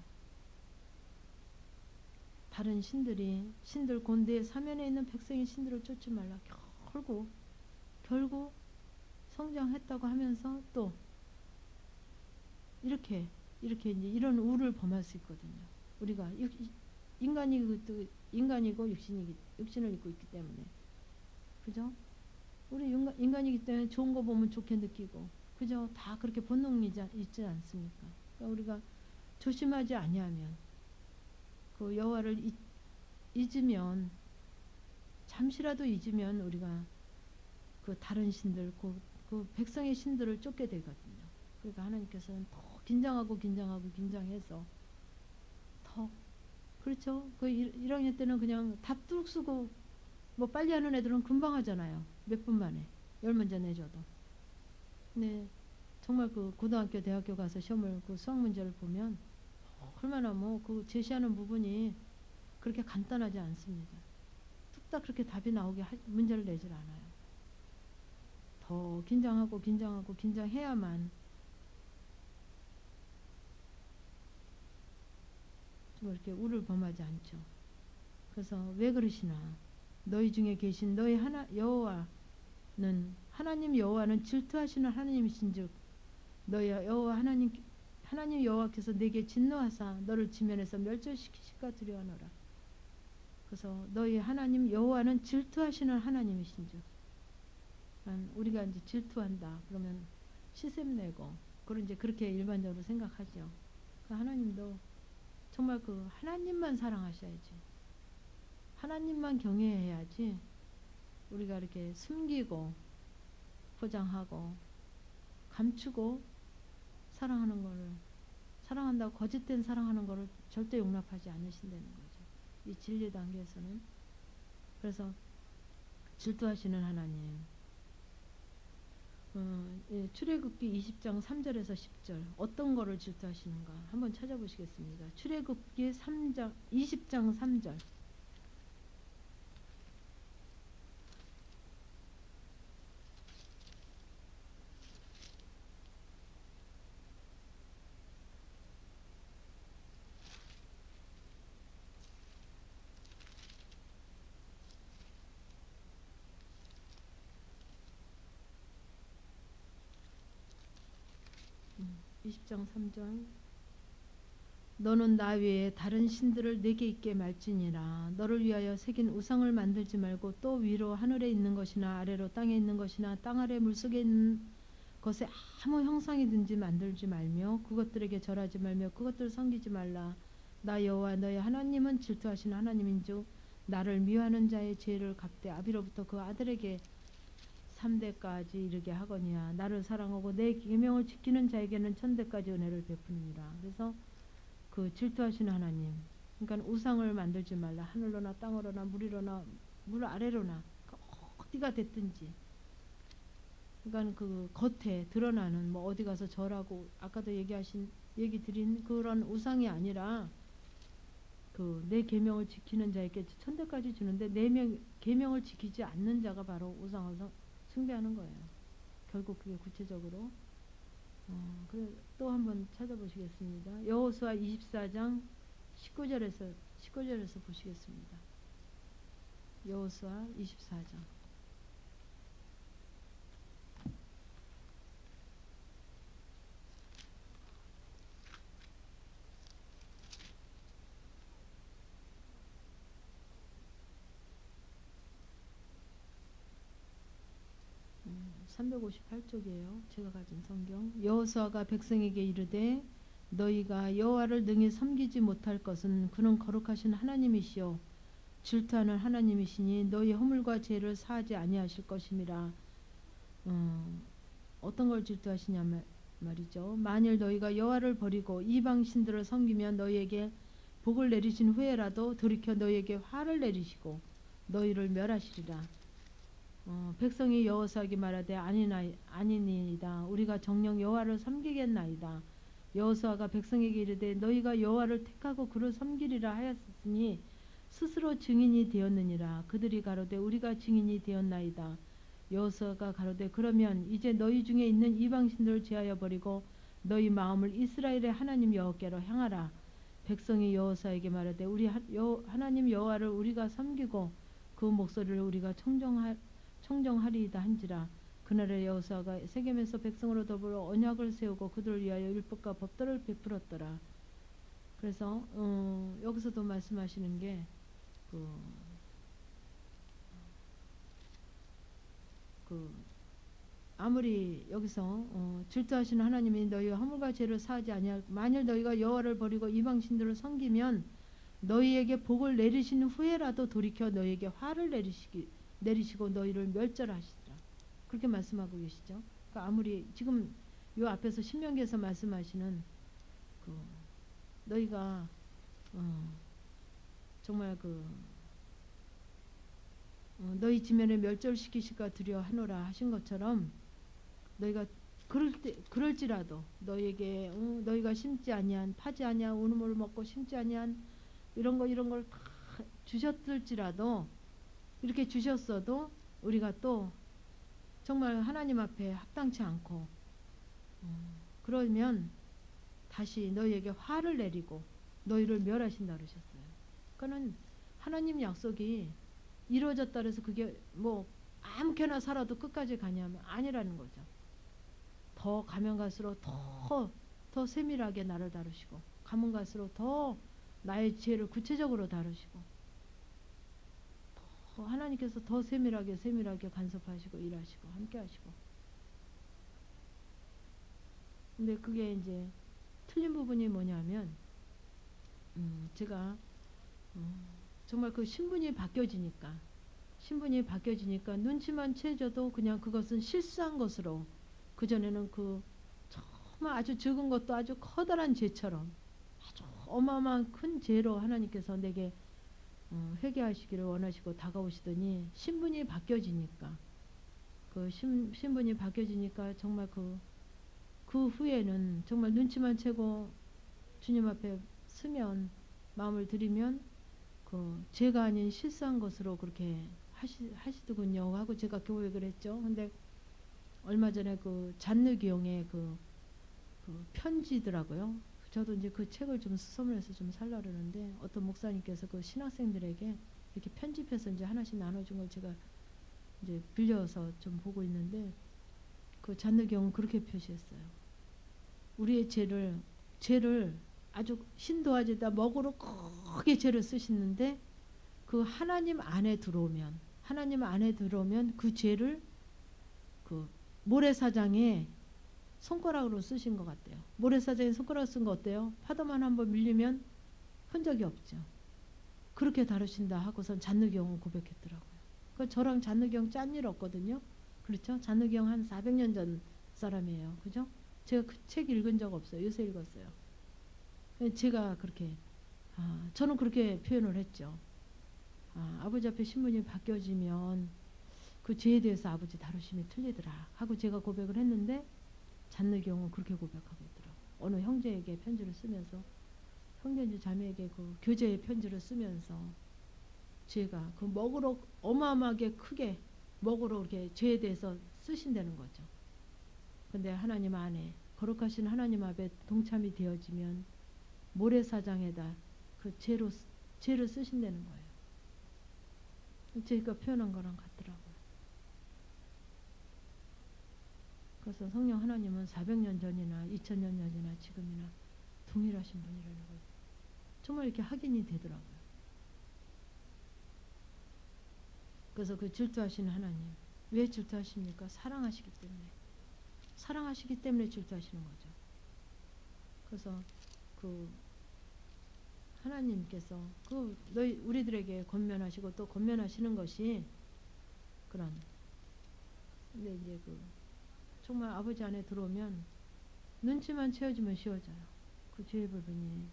다른 신들 곤대 사면에 있는 백성의 신들을 쫓지 말라. 결국 성장했다고 하면서 또 이렇게 이제 이런 우를 범할 수 있거든요. 우리가 인간이고 육신을 입고 있기 때문에, 그죠? 우리 인간이기 때문에 좋은 거 보면 좋게 느끼고, 그죠? 다 그렇게 본능이 있지 않습니까? 그러니까 우리가 조심하지 아니하면 그 여호와를 잊으면, 잠시라도 잊으면 우리가 그 다른 신들, 그 백성의 신들을 쫓게 되거든요. 그러니까 하나님께서는 더 긴장해서 더, 그렇죠? 그 1학년 때는 그냥 답 쓰고 뭐 빨리 하는 애들은 금방 하잖아요. 몇 분 만에 10문제 내줘도. 근데 정말 그 고등학교 대학교 가서 시험을 그 수학 문제를 보면 얼마나 뭐 그 제시하는 부분이 그렇게 간단하지 않습니다. 뚝딱 그렇게 답이 나오게 문제를 내질 않아요. 더 긴장해야만 좀 이렇게 우를 범하지 않죠. 그래서 왜 그러시나? 너희 중에 계신 너희 하나님 여호와는 질투하시는 하나님이신즉 너희 하나님 여호와께서 내게 진노하사 너를 지면에서 멸절시키실까 두려워하노라. 그래서 너희 하나님 여호와는 질투하시는 하나님이신즉, 우리가 이제 질투한다 그러면 시샘내고 그런 이제 그렇게 일반적으로 생각하죠. 그 하나님도 정말 그 하나님만 사랑하셔야지, 하나님만 경외해야지, 우리가 이렇게 숨기고 포장하고 감추고 사랑한다고 거짓된 사랑하는 거를 절대 용납하지 않으신다는 거죠. 이 진리 단계에서는. 그래서 질투하시는 하나님, 출애굽기 20장 3절에서 10절 어떤 거를 질투하시는가 한번 찾아보시겠습니다. 출애굽기 20장 3절. 음, 20장 3절. 너는 나 외에 다른 신들을 내게 있게 말지니라. 너를 위하여 새긴 우상을 만들지 말고 또 위로 하늘에 있는 것이나 아래로 땅에 있는 것이나 땅 아래 물속에 있는 것에 아무 형상이든지 만들지 말며 그것들에게 절하지 말며 그것들을 섬기지 말라. 나 여호와 너의 하나님은 질투하시는 하나님인즉 나를 미워하는 자의 죄를 갚되 아비로부터 그 아들에게 3대까지 이르게 하거니와 나를 사랑하고 내 계명을 지키는 자에게는 1000대까지 은혜를 베푸느니라. 그래서 그 질투하시는 하나님, 그러니까 우상을 만들지 말라. 하늘로나 땅으로나 물이로나 물 아래로나 어디가 됐든지, 그러니까 그 겉에 드러나는 뭐 어디 가서 절하고 아까도 얘기 드린 그런 우상이 아니라 그 내 계명을 지키는 자에게 1000대까지 주는데 내 계명을 지키지 않는 자가 바로 우상을 숭배하는 거예요. 결국 그게 구체적으로 그래 또 한번 찾아보시겠습니다. 여호수아 24장 19절에서 보시겠습니다. 여호수아 24장. 음, 358쪽이에요. 제가 가진 성경. 여호수아가 백성에게 이르되 너희가 여호와를 능히 섬기지 못할 것은 그는 거룩하신 하나님이시요 질투하는 하나님이시니 너희 허물과 죄를 사하지 아니하실 것임이라. 어떤 걸 질투하시냐 말이죠. 만일 너희가 여호와를 버리고 이방 신들을 섬기면 너희에게 복을 내리신 후에라도 돌이켜 너희에게 화를 내리시고 너희를 멸하시리라. 백성이 여호수아에게 말하되 아니니이다. 우리가 정녕 여호와를 섬기겠나이다. 여호수아가 백성에게 이르되 너희가 여호와를 택하고 그를 섬기리라 하였으니 스스로 증인이 되었느니라. 그들이 가로되 우리가 증인이 되었나이다. 여호수아가 가로되 그러면 이제 너희 중에 있는 이방신들을 제하여 버리고 너희 마음을 이스라엘의 하나님 여호와께로 향하라. 백성이 여호수아에게 말하되 우리 하나님 여호와를 우리가 섬기고 그 목소리를 우리가 청정하리이다 한지라. 그날에 여호수아가 세겜에서 백성으로 더불어 언약을 세우고 그들을 위하여 율법과 법도를 베풀었더라. 그래서 여기서도 말씀하시는 게 아무리 여기서 질투하시는 하나님이 너희와 허물과 죄를 사하지 아니할 만일 너희가 여호와를 버리고 이방신들을 섬기면 너희에게 복을 내리신 후에라도 돌이켜 너희에게 화를 내리시고 너희를 멸절하시리라. 그렇게 말씀하고 계시죠. 그러니까 아무리 지금 요 앞에서 신명기에서 말씀하시는 너희가 정말 너희 지면에 멸절시키실까 두려워하노라 하신 것처럼 너희가 그럴지라도 너희에게 너희가 심지 아니한 파지 아니한 우는 먹고 심지 아니한 이런 걸 다 주셨을지라도 이렇게 주셨어도 우리가 또 정말 하나님 앞에 합당치 않고 그러면 다시 너희에게 화를 내리고 너희를 멸하신다 그러셨어요. 그러니까는 하나님 약속이 이루어졌다 그래서 그게 뭐 아무렇게나 살아도 끝까지 가냐면 아니라는 거죠. 더 가면 갈수록 더 세밀하게 나를 다루시고 가면 갈수록 더 나의 지혜를 구체적으로 다루시고 하나님께서 더 세밀하게 간섭하시고 일하시고 함께 하시고. 근데 그게 이제 틀린 부분이 뭐냐면 제가 정말 그 신분이 바뀌어지니까 눈치만 채져도 그냥 그것은 실수한 것으로 그전에는 정말 아주 적은 것도 아주 커다란 죄처럼 아주 어마어마한 큰 죄로 하나님께서 내게 회개하시기를 원하시고 다가오시더니 신분이 바뀌어지니까 신분이 바뀌어지니까 정말 그 후에는 정말 눈치만 채고 주님 앞에 서면 마음을 들이면 죄가 아닌 실수한 것으로 그렇게 하시더군요 하고 제가 교육을 했죠. 근데 얼마 전에 잔느기용의 편지더라고요. 저도 이제 그 책을 좀 수소문해서 좀 살려 그러는데 어떤 목사님께서 신학생들에게 이렇게 편집해서 이제 하나씩 나눠준 걸 제가 이제 빌려서 좀 보고 있는데 잔느기용은 그렇게 표시했어요. 우리의 죄를 아주 신도하지다 먹으로 크게 죄를 쓰시는데 하나님 안에 들어오면 그 죄를 모래사장에 손가락으로 쓰신 것 같아요. 모래사장에 손가락 쓴 거 어때요? 파도만 한번 밀리면 흔적이 없죠. 그렇게 다루신다 하고선 잔느경은 고백했더라고요. 저랑 잔느경 짠 일 없거든요. 그렇죠? 잔느경 한 400년 전 사람이에요. 그죠? 제가 그 책 읽은 적 없어요. 요새 읽었어요. 제가 그렇게 저는 그렇게 표현을 했죠. 아버지 앞에 신분이 바뀌어지면 그 죄에 대해서 아버지 다루심이 틀리더라 하고 제가 고백을 했는데 잔느경은 그렇게 고백하고 있더라고요. 어느 형제에게 편지를 쓰면서 형제인지 자매에게 교제의 편지를 쓰면서 죄가 먹으로 어마어마하게 크게 먹으로 이렇게 죄에 대해서 쓰신다는 거죠. 근데 하나님 안에 거룩하신 하나님 앞에 동참이 되어지면 모래사장에다 죄를 쓰신다는 거예요. 제가 표현한 거랑 같더라고요. 그래서 성령 하나님은 400년 전이나 2000년 전이나 지금이나 동일하신 분이라는 걸 정말 이렇게 확인이 되더라고요. 그래서 질투하시는 하나님, 왜 질투하십니까? 사랑하시기 때문에 질투하시는 거죠. 그래서 하나님께서 우리들에게 권면하시고 또 권면하시는 것이 근데 이제 정말 아버지 안에 들어오면 눈치만 채워지면 쉬워져요. 죄의 부분이.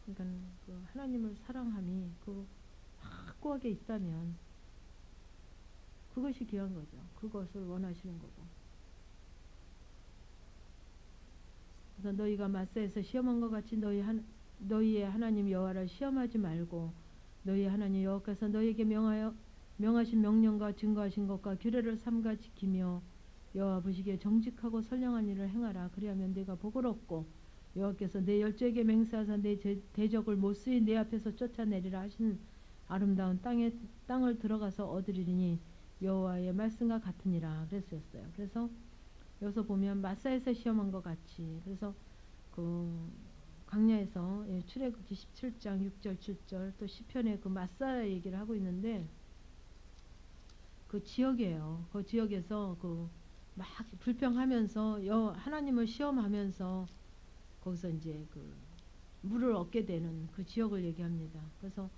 그러니까 하나님을 사랑함이 확고하게 있다면 그것이 귀한 거죠. 그것을 원하시는 거고. 그래서 너희가 마사에서 시험한 것 같이 너희의 하나님 여호와를 시험하지 말고 너희 하나님 여호와께서 너희에게 명하신 명령과 증거하신 것과 규례를 삼가 지키며 여호와 보시기에 정직하고 선량한 일을 행하라. 그리하면 네가 복을 얻고 여호와께서 내 열조에게 맹세하사 내 대적을 못쓰이 내 앞에서 쫓아내리라 하신 아름다운 땅을 들어가서 얻으리니 여호와의 말씀과 같으니라 그랬었어요. 그래서 여기서 보면 마사에서 시험한 것 같이 그래서 그 강야에서 출애굽기 17장 6절 7절 또 시편에 그 마사 얘기를 하고 있는데 그 지역이에요. 그 지역에서 그 막 불평하면서 하나님을 시험하면서 거기서 이제 그 물을 얻게 되는 그 지역을 얘기합니다. 그래서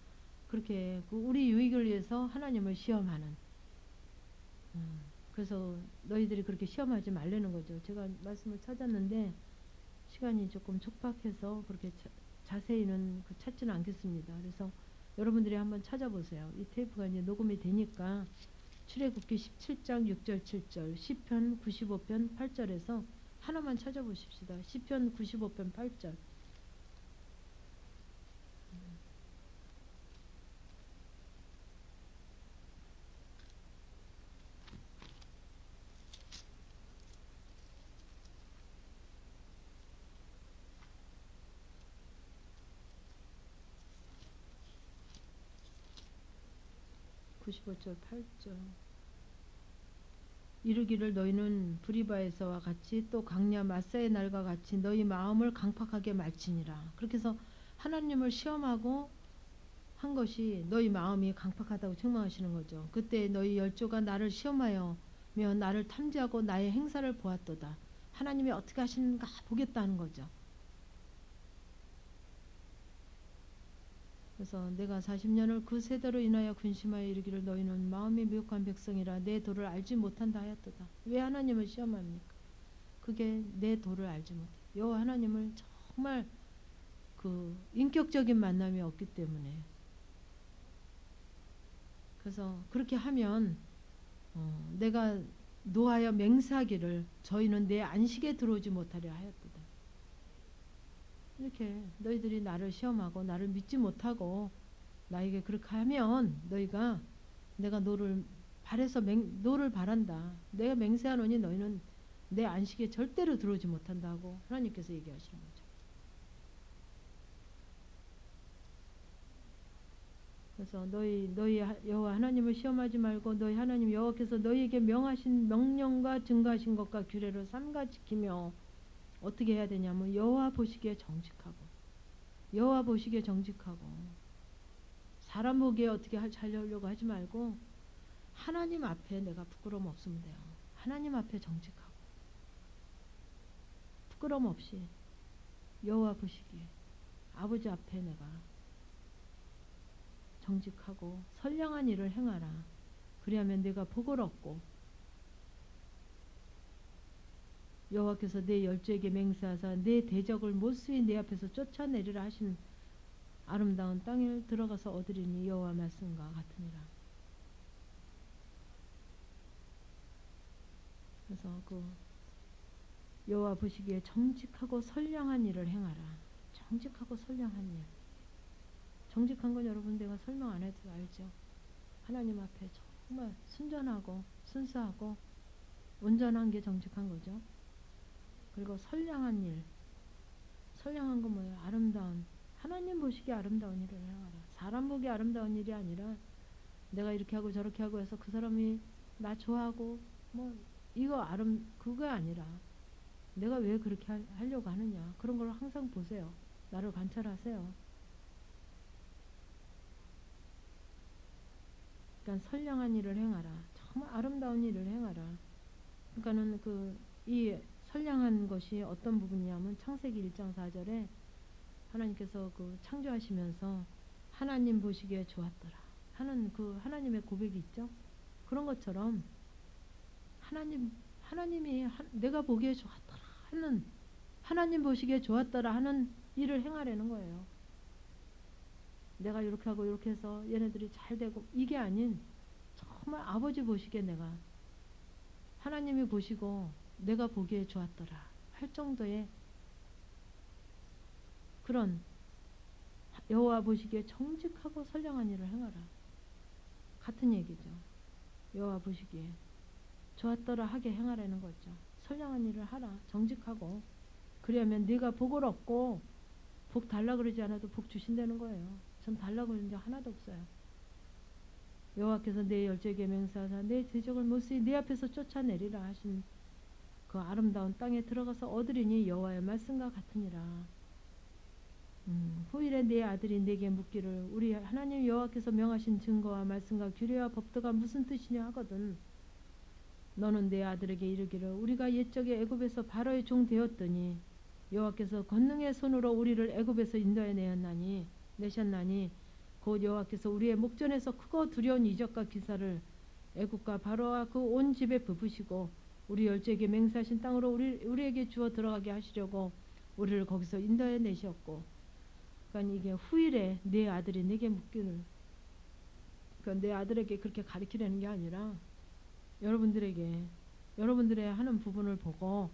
그렇게 그 우리 유익을 위해서 하나님을 시험하는 그래서 너희들이 그렇게 시험하지 말라는 거죠. 제가 말씀을 찾았는데 시간이 조금 촉박해서 그렇게 자세히는 찾지는 않겠습니다. 그래서 여러분들이 한번 찾아보세요. 이 테이프가 이제 녹음이 되니까 출애굽기 17장 6절 7절 시편 95편 8절에서 하나만 찾아보십시다. 시편 95편 8절 95절 8절 이르기를 너희는 브리바에서와 같이 또 강야 마사의 날과 같이 너희 마음을 강팍하게 말지니라. 그렇게 해서 하나님을 시험하고 한 것이 너희 마음이 강팍하다고 책망하시는 거죠. 그때 너희 열조가 나를 시험하여 나를 탐지하고 나의 행사를 보았도다. 하나님이 어떻게 하시는가 보겠다는 거죠. 그래서 내가 40년을 그 세대로 인하여 근심하여 이르기를 너희는 마음이 미혹한 백성이라 내 도를 알지 못한다 하였도다. 왜 하나님을 시험합니까? 그게 내 도를 알지 못해. 여호와 하나님을 정말 그 인격적인 만남이 없기 때문에 그래서 그렇게 하면 내가 노하여 맹세하기를 저희는 내 안식에 들어오지 못하려 하였도다. 이렇게 너희들이 나를 시험하고 나를 믿지 못하고 나에게 그렇게 하면 너희가 내가 너를 바란다. 내가 맹세하노니 너희는 내 안식에 절대로 들어오지 못한다고 하나님께서 얘기하시는 거죠. 그래서 너희 여호와 하나님을 시험하지 말고 너희 하나님 여호와께서 너희에게 명하신 명령과 증거하신 것과 규례를 삼가 지키며 어떻게 해야 되냐면 여호와 보시기에 정직하고 사람 보기에 어떻게 하려고 하지 말고 하나님 앞에 내가 부끄러움 없으면 돼요. 하나님 앞에 정직하고 부끄러움 없이 여호와 보시기에 아버지 앞에 내가 정직하고 선량한 일을 행하라. 그리하면 내가 복을 얻고 여호와께서 내 열조에게 맹세하사 내 대적을 못쓰이 내 앞에서 쫓아내리라 하신 아름다운 땅에 들어가서 얻으리니 여호와 말씀과 같으니라. 그래서 그 여호와 보시기에 정직하고 선량한 일을 행하라. 정직하고 선량한 일. 정직한 건 여러분 내가 설명 안 해도 알죠. 하나님 앞에 정말 순전하고 순수하고 온전한 게 정직한 거죠. 그리고 선량한 일. 선량한 건 뭐예요? 아름다운. 하나님 보시기에 아름다운 일을 행하라. 사람 보기에 아름다운 일이 아니라 내가 이렇게 하고 저렇게 하고 해서 그 사람이 나 좋아하고 그거 아니라 내가 왜 그렇게 하려고 하느냐. 그런 걸 항상 보세요. 나를 관찰하세요. 그러니까 선량한 일을 행하라. 정말 아름다운 일을 행하라. 그러니까는 이 선량한 것이 어떤 부분이냐면 창세기 1장 4절에 하나님께서 창조하시면서 하나님 보시기에 좋았더라 하는 하나님의 고백이 있죠. 그런 것처럼 하나님이 내가 보기에 좋았더라 하는 하나님 보시기에 좋았더라 하는 일을 행하려는 거예요. 내가 이렇게 하고 이렇게 해서 얘네들이 잘 되고 이게 아닌 정말 아버지 보시기에 내가 하나님이 보시고 내가 보기에 좋았더라 할 정도의 그런 여호와 보시기에 정직하고 선량한 일을 행하라. 같은 얘기죠. 여호와 보시기에 좋았더라 하게 행하라는 거죠. 선량한 일을 하라. 정직하고. 그러면 네가 복을 얻고 복 달라 그러지 않아도 복 주신다는 거예요. 전 달라 그런 적 하나도 없어요. 여호와께서 내 열조에게 맹세하사 내 대적을 못쓰이 네 앞에서 쫓아내리라 하신 그 아름다운 땅에 들어가서 얻으리니 여호와의 말씀과 같으니라. 후일에 내 아들이 내게 묻기를 우리 하나님 여호와께서 명하신 증거와 말씀과 규례와 법도가 무슨 뜻이냐 하거든. 너는 내 아들에게 이르기를 우리가 옛적에 애굽에서 바로의 종 되었더니 여호와께서 권능의 손으로 우리를 애굽에서 인도해 내셨나니 곧 여호와께서 우리의 목전에서 크고 두려운 이적과 기사를 애굽과 바로와 그 온 집에 베푸시고 우리 열조에게 맹세하신 땅으로 우리에게 주어 들어가게 하시려고 우리를 거기서 인도해 내셨고, 그러니까 이게 후일에 내 아들이 내게 묻기를, 그러니까 내 아들에게 그렇게 가르치려는 게 아니라 여러분들의 하는 부분을 보고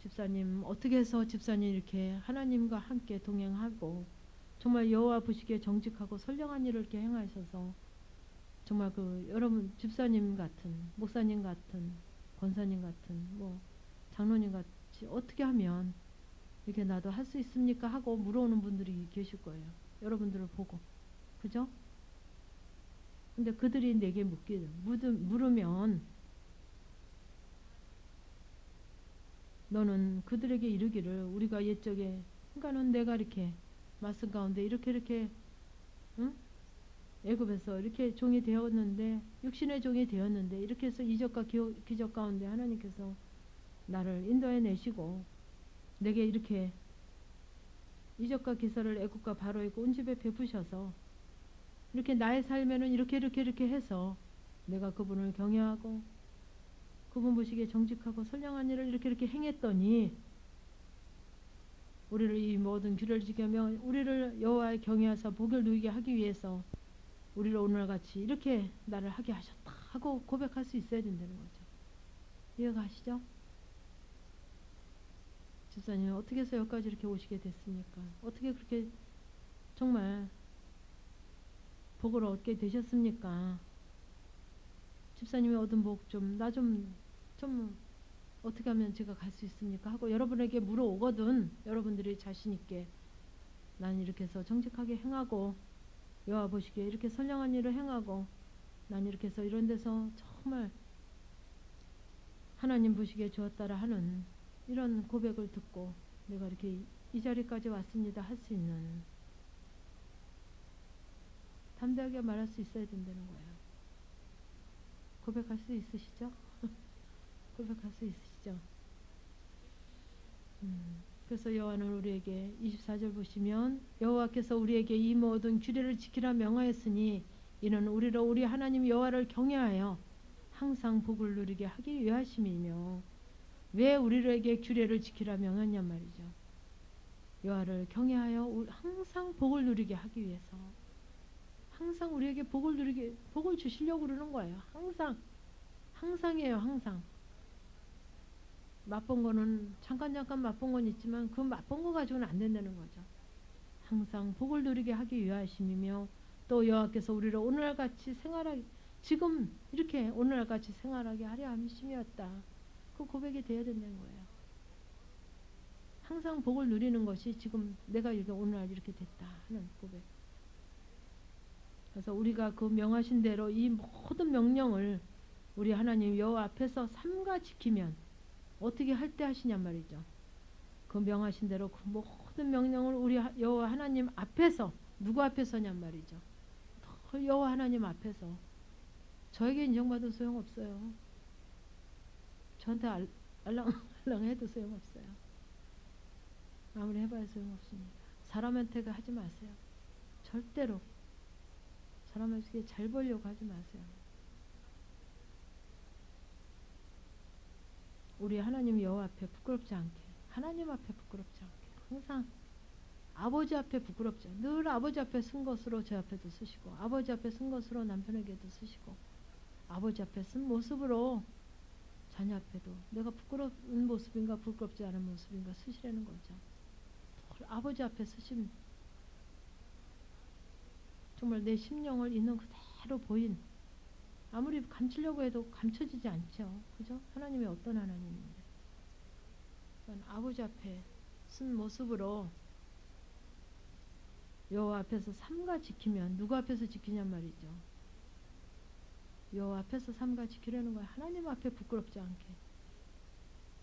집사님 어떻게 해서 집사님 이렇게 하나님과 함께 동행하고 정말 여호와 보시기에 정직하고 선량한 일을 이렇게 행하셔서 정말 그 여러분 집사님 같은 목사님 같은 권사님 같은 뭐 장로님 같이 어떻게 하면 이렇게 나도 할 수 있습니까 하고 물어오는 분들이 계실 거예요. 여러분들을 보고. 그죠? 근데 그들이 내게 물으면 너는 그들에게 이르기를 우리가 옛적에 그러니까는 내가 이렇게 말씀 가운데 이렇게 응? 애굽에서 이렇게 종이 되었는데 육신의 종이 되었는데 이렇게 해서 이적과 기적 가운데 하나님께서 나를 인도해 내시고 내게 이렇게 이적과 기사를 애굽과 바로의 온 집에 베푸셔서 이렇게 나의 삶에는 이렇게 해서 내가 그분을 경외하고 그분 보시기에 정직하고 선량한 일을 이렇게 행했더니 우리를 이 모든 규례를 지키며 우리를 여호와의 경외하사 복을 누리게 하기 위해서 우리를 오늘같이 이렇게 나를 하게 하셨다 하고 고백할 수 있어야 된다는 거죠. 이해가 가시죠? 집사님 어떻게 해서 여기까지 이렇게 오시게 됐습니까? 어떻게 그렇게 정말 복을 얻게 되셨습니까? 집사님이 얻은 복 좀 나 좀 어떻게 하면 제가 갈 수 있습니까? 하고 여러분에게 물어오거든. 여러분들이 자신 있게 난 이렇게 해서 정직하게 행하고 여호와 보시기에 이렇게 선량한 일을 행하고 난 이렇게 해서 이런 데서 정말 하나님 보시기에 좋았다라 하는 이런 고백을 듣고 내가 이렇게 이 자리까지 왔습니다 할 수 있는 담대하게 말할 수 있어야 된다는 거예요. 고백할 수 있으시죠? 고백할 수 있으시죠? 그래서 여호와는 우리에게 24절 보시면 여호와께서 우리에게 이 모든 규례를 지키라 명하였으니 이는 우리로 우리 하나님 여호와를 경외하여 항상 복을 누리게 하기 위하심이며, 왜 우리에게 규례를 지키라 명했냔 말이죠. 여호와를 경외하여 항상 복을 누리게 하기 위해서 항상 우리에게 복을 주시려고 그러는 거예요. 항상이에요. 항상 맛본 거는 잠깐 맛본 건 있지만 그 맛본 거 가지고는 안 된다는 거죠. 항상 복을 누리게 하기 위하심이며 또 여호와께서 우리를 오늘같이 생활하게 지금 이렇게 오늘같이 생활하게 하려 함이심이었다. 그 고백이 되어야 된다는 거예요. 항상 복을 누리는 것이 지금 내가 이렇게 오늘 이렇게 됐다 하는 고백. 그래서 우리가 그 명하신 대로 이 모든 명령을 우리 하나님 여호와 앞에서 삼가 지키면 어떻게 할 때 하시냔 말이죠. 그 명하신 대로 그 모든 명령을 우리 여호와 하나님 앞에서 누구 앞에서냔 말이죠. 여호와 하나님 앞에서 저에게 인정받아도 소용없어요. 저한테 알랑알랑 해도 소용없어요. 아무리 해봐야 소용없습니다. 사람한테 하지 마세요. 절대로 사람에게 잘 보려고 하지 마세요. 우리 하나님 여호와 앞에 부끄럽지 않게, 하나님 앞에 부끄럽지 않게, 항상 아버지 앞에 부끄럽지 않게, 늘 아버지 앞에 쓴 것으로 제 앞에도 쓰시고 아버지 앞에 쓴 것으로 남편에게도 쓰시고 아버지 앞에 쓴 모습으로 자녀 앞에도 내가 부끄러운 모습인가 부끄럽지 않은 모습인가 쓰시라는 거죠. 아버지 앞에 쓰시면 정말 내 심령을 있는 그대로 보인, 아무리 감추려고 해도 감춰지지 않죠. 그죠? 하나님이 어떤 하나님인데. 그러니까 아버지 앞에 쓴 모습으로 여호와 앞에서 삼가 지키면, 누구 앞에서 지키냔 말이죠. 여호와 앞에서 삼가 지키려는 거예요. 하나님 앞에 부끄럽지 않게.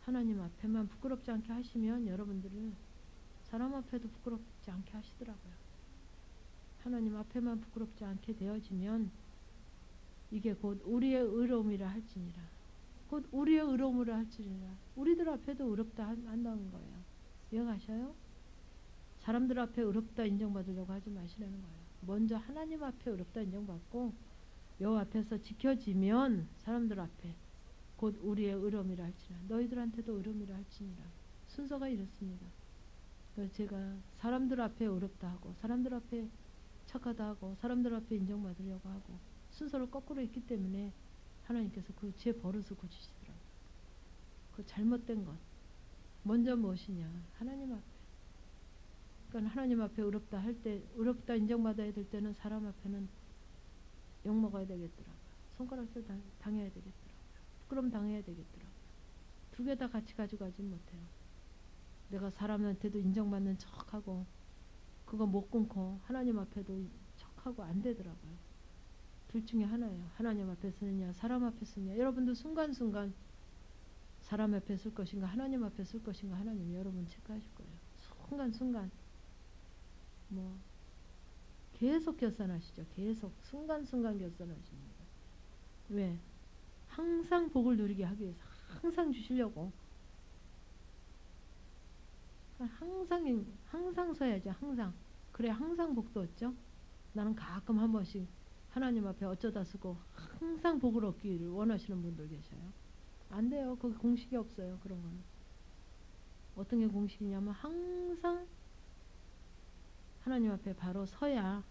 하나님 앞에만 부끄럽지 않게 하시면 여러분들은 사람 앞에도 부끄럽지 않게 하시더라고요. 하나님 앞에만 부끄럽지 않게 되어지면 이게 곧 우리의 의로움이라 할지니라. 곧 우리의 의로움이라 할지니라. 우리들 앞에도 의롭다 한다는 거예요. 이해가셔요? 사람들 앞에 의롭다 인정받으려고 하지 마시라는 거예요. 먼저 하나님 앞에 의롭다 인정받고 여호와 앞에서 지켜지면 사람들 앞에 곧 우리의 의로움이라 할지니라. 너희들한테도 의로움이라 할지니라. 순서가 이렇습니다. 그래서 제가 사람들 앞에 의롭다 하고 사람들 앞에 착하다 하고 사람들 앞에 인정받으려고 하고 순서를 거꾸로 했기 때문에 하나님께서 그 제 버릇을 고치시더라고요. 그 잘못된 것 먼저 무엇이냐, 하나님 앞에. 그러니까 하나님 앞에 의롭다 할 때, 의롭다 인정받아야 될 때는 사람 앞에는 욕먹어야 되겠더라고요. 손가락질 당해야 되겠더라고요. 부끄럼 당해야 되겠더라고요. 두 개 다 같이 가져가지 못해요. 내가 사람한테도 인정받는 척하고 그거 못 끊고 하나님 앞에도 척하고 안 되더라고요. 둘 중에 하나예요. 하나님 앞에 쓰느냐 사람 앞에 쓰느냐. 여러분도 순간순간 사람 앞에 쓸 것인가 하나님 앞에 쓸 것인가 하나님이 여러분 체크하실 거예요. 순간순간 뭐 계속 결산하시죠. 계속 순간순간 결산하십니다. 왜? 항상 복을 누리게 하기 위해서 항상 주시려고. 항상 서야죠. 항상. 그래 항상 복도 얻죠. 나는 가끔 한 번씩 하나님 앞에 어쩌다 쓰고 항상 복을 얻기를 원하시는 분들 계셔요. 안 돼요. 거기 공식이 없어요. 그런 거는. 어떤 게 공식이냐면 항상 하나님 앞에 바로 서야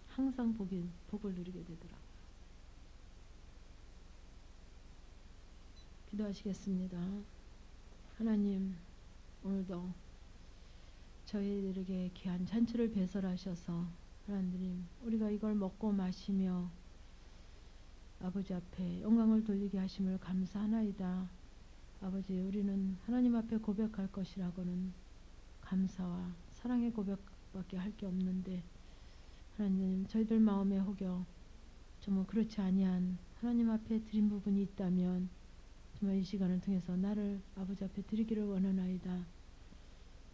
항상 복을 누리게 되더라고요. 기도하시겠습니다. 하나님, 오늘도 저희들에게 귀한 잔치를 배설하셔서 하나님, 우리가 이걸 먹고 마시며 아버지 앞에 영광을 돌리게 하심을 감사하나이다. 아버지, 우리는 하나님 앞에 고백할 것이라고는 감사와 사랑의 고백밖에 할 게 없는데 하나님, 저희들 마음에 혹여 정말 그렇지 아니한 하나님 앞에 드린 부분이 있다면 정말 이 시간을 통해서 나를 아버지 앞에 드리기를 원하나이다.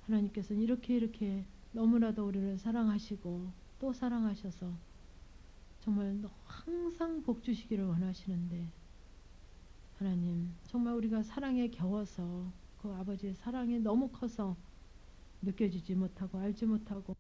하나님께서는 이렇게 너무나도 우리를 사랑하시고 또 사랑하셔서 정말 항상 복 주시기를 원하시는데 하나님, 정말 우리가 사랑에 겨워서 그 아버지의 사랑이 너무 커서 느껴지지 못하고 알지 못하고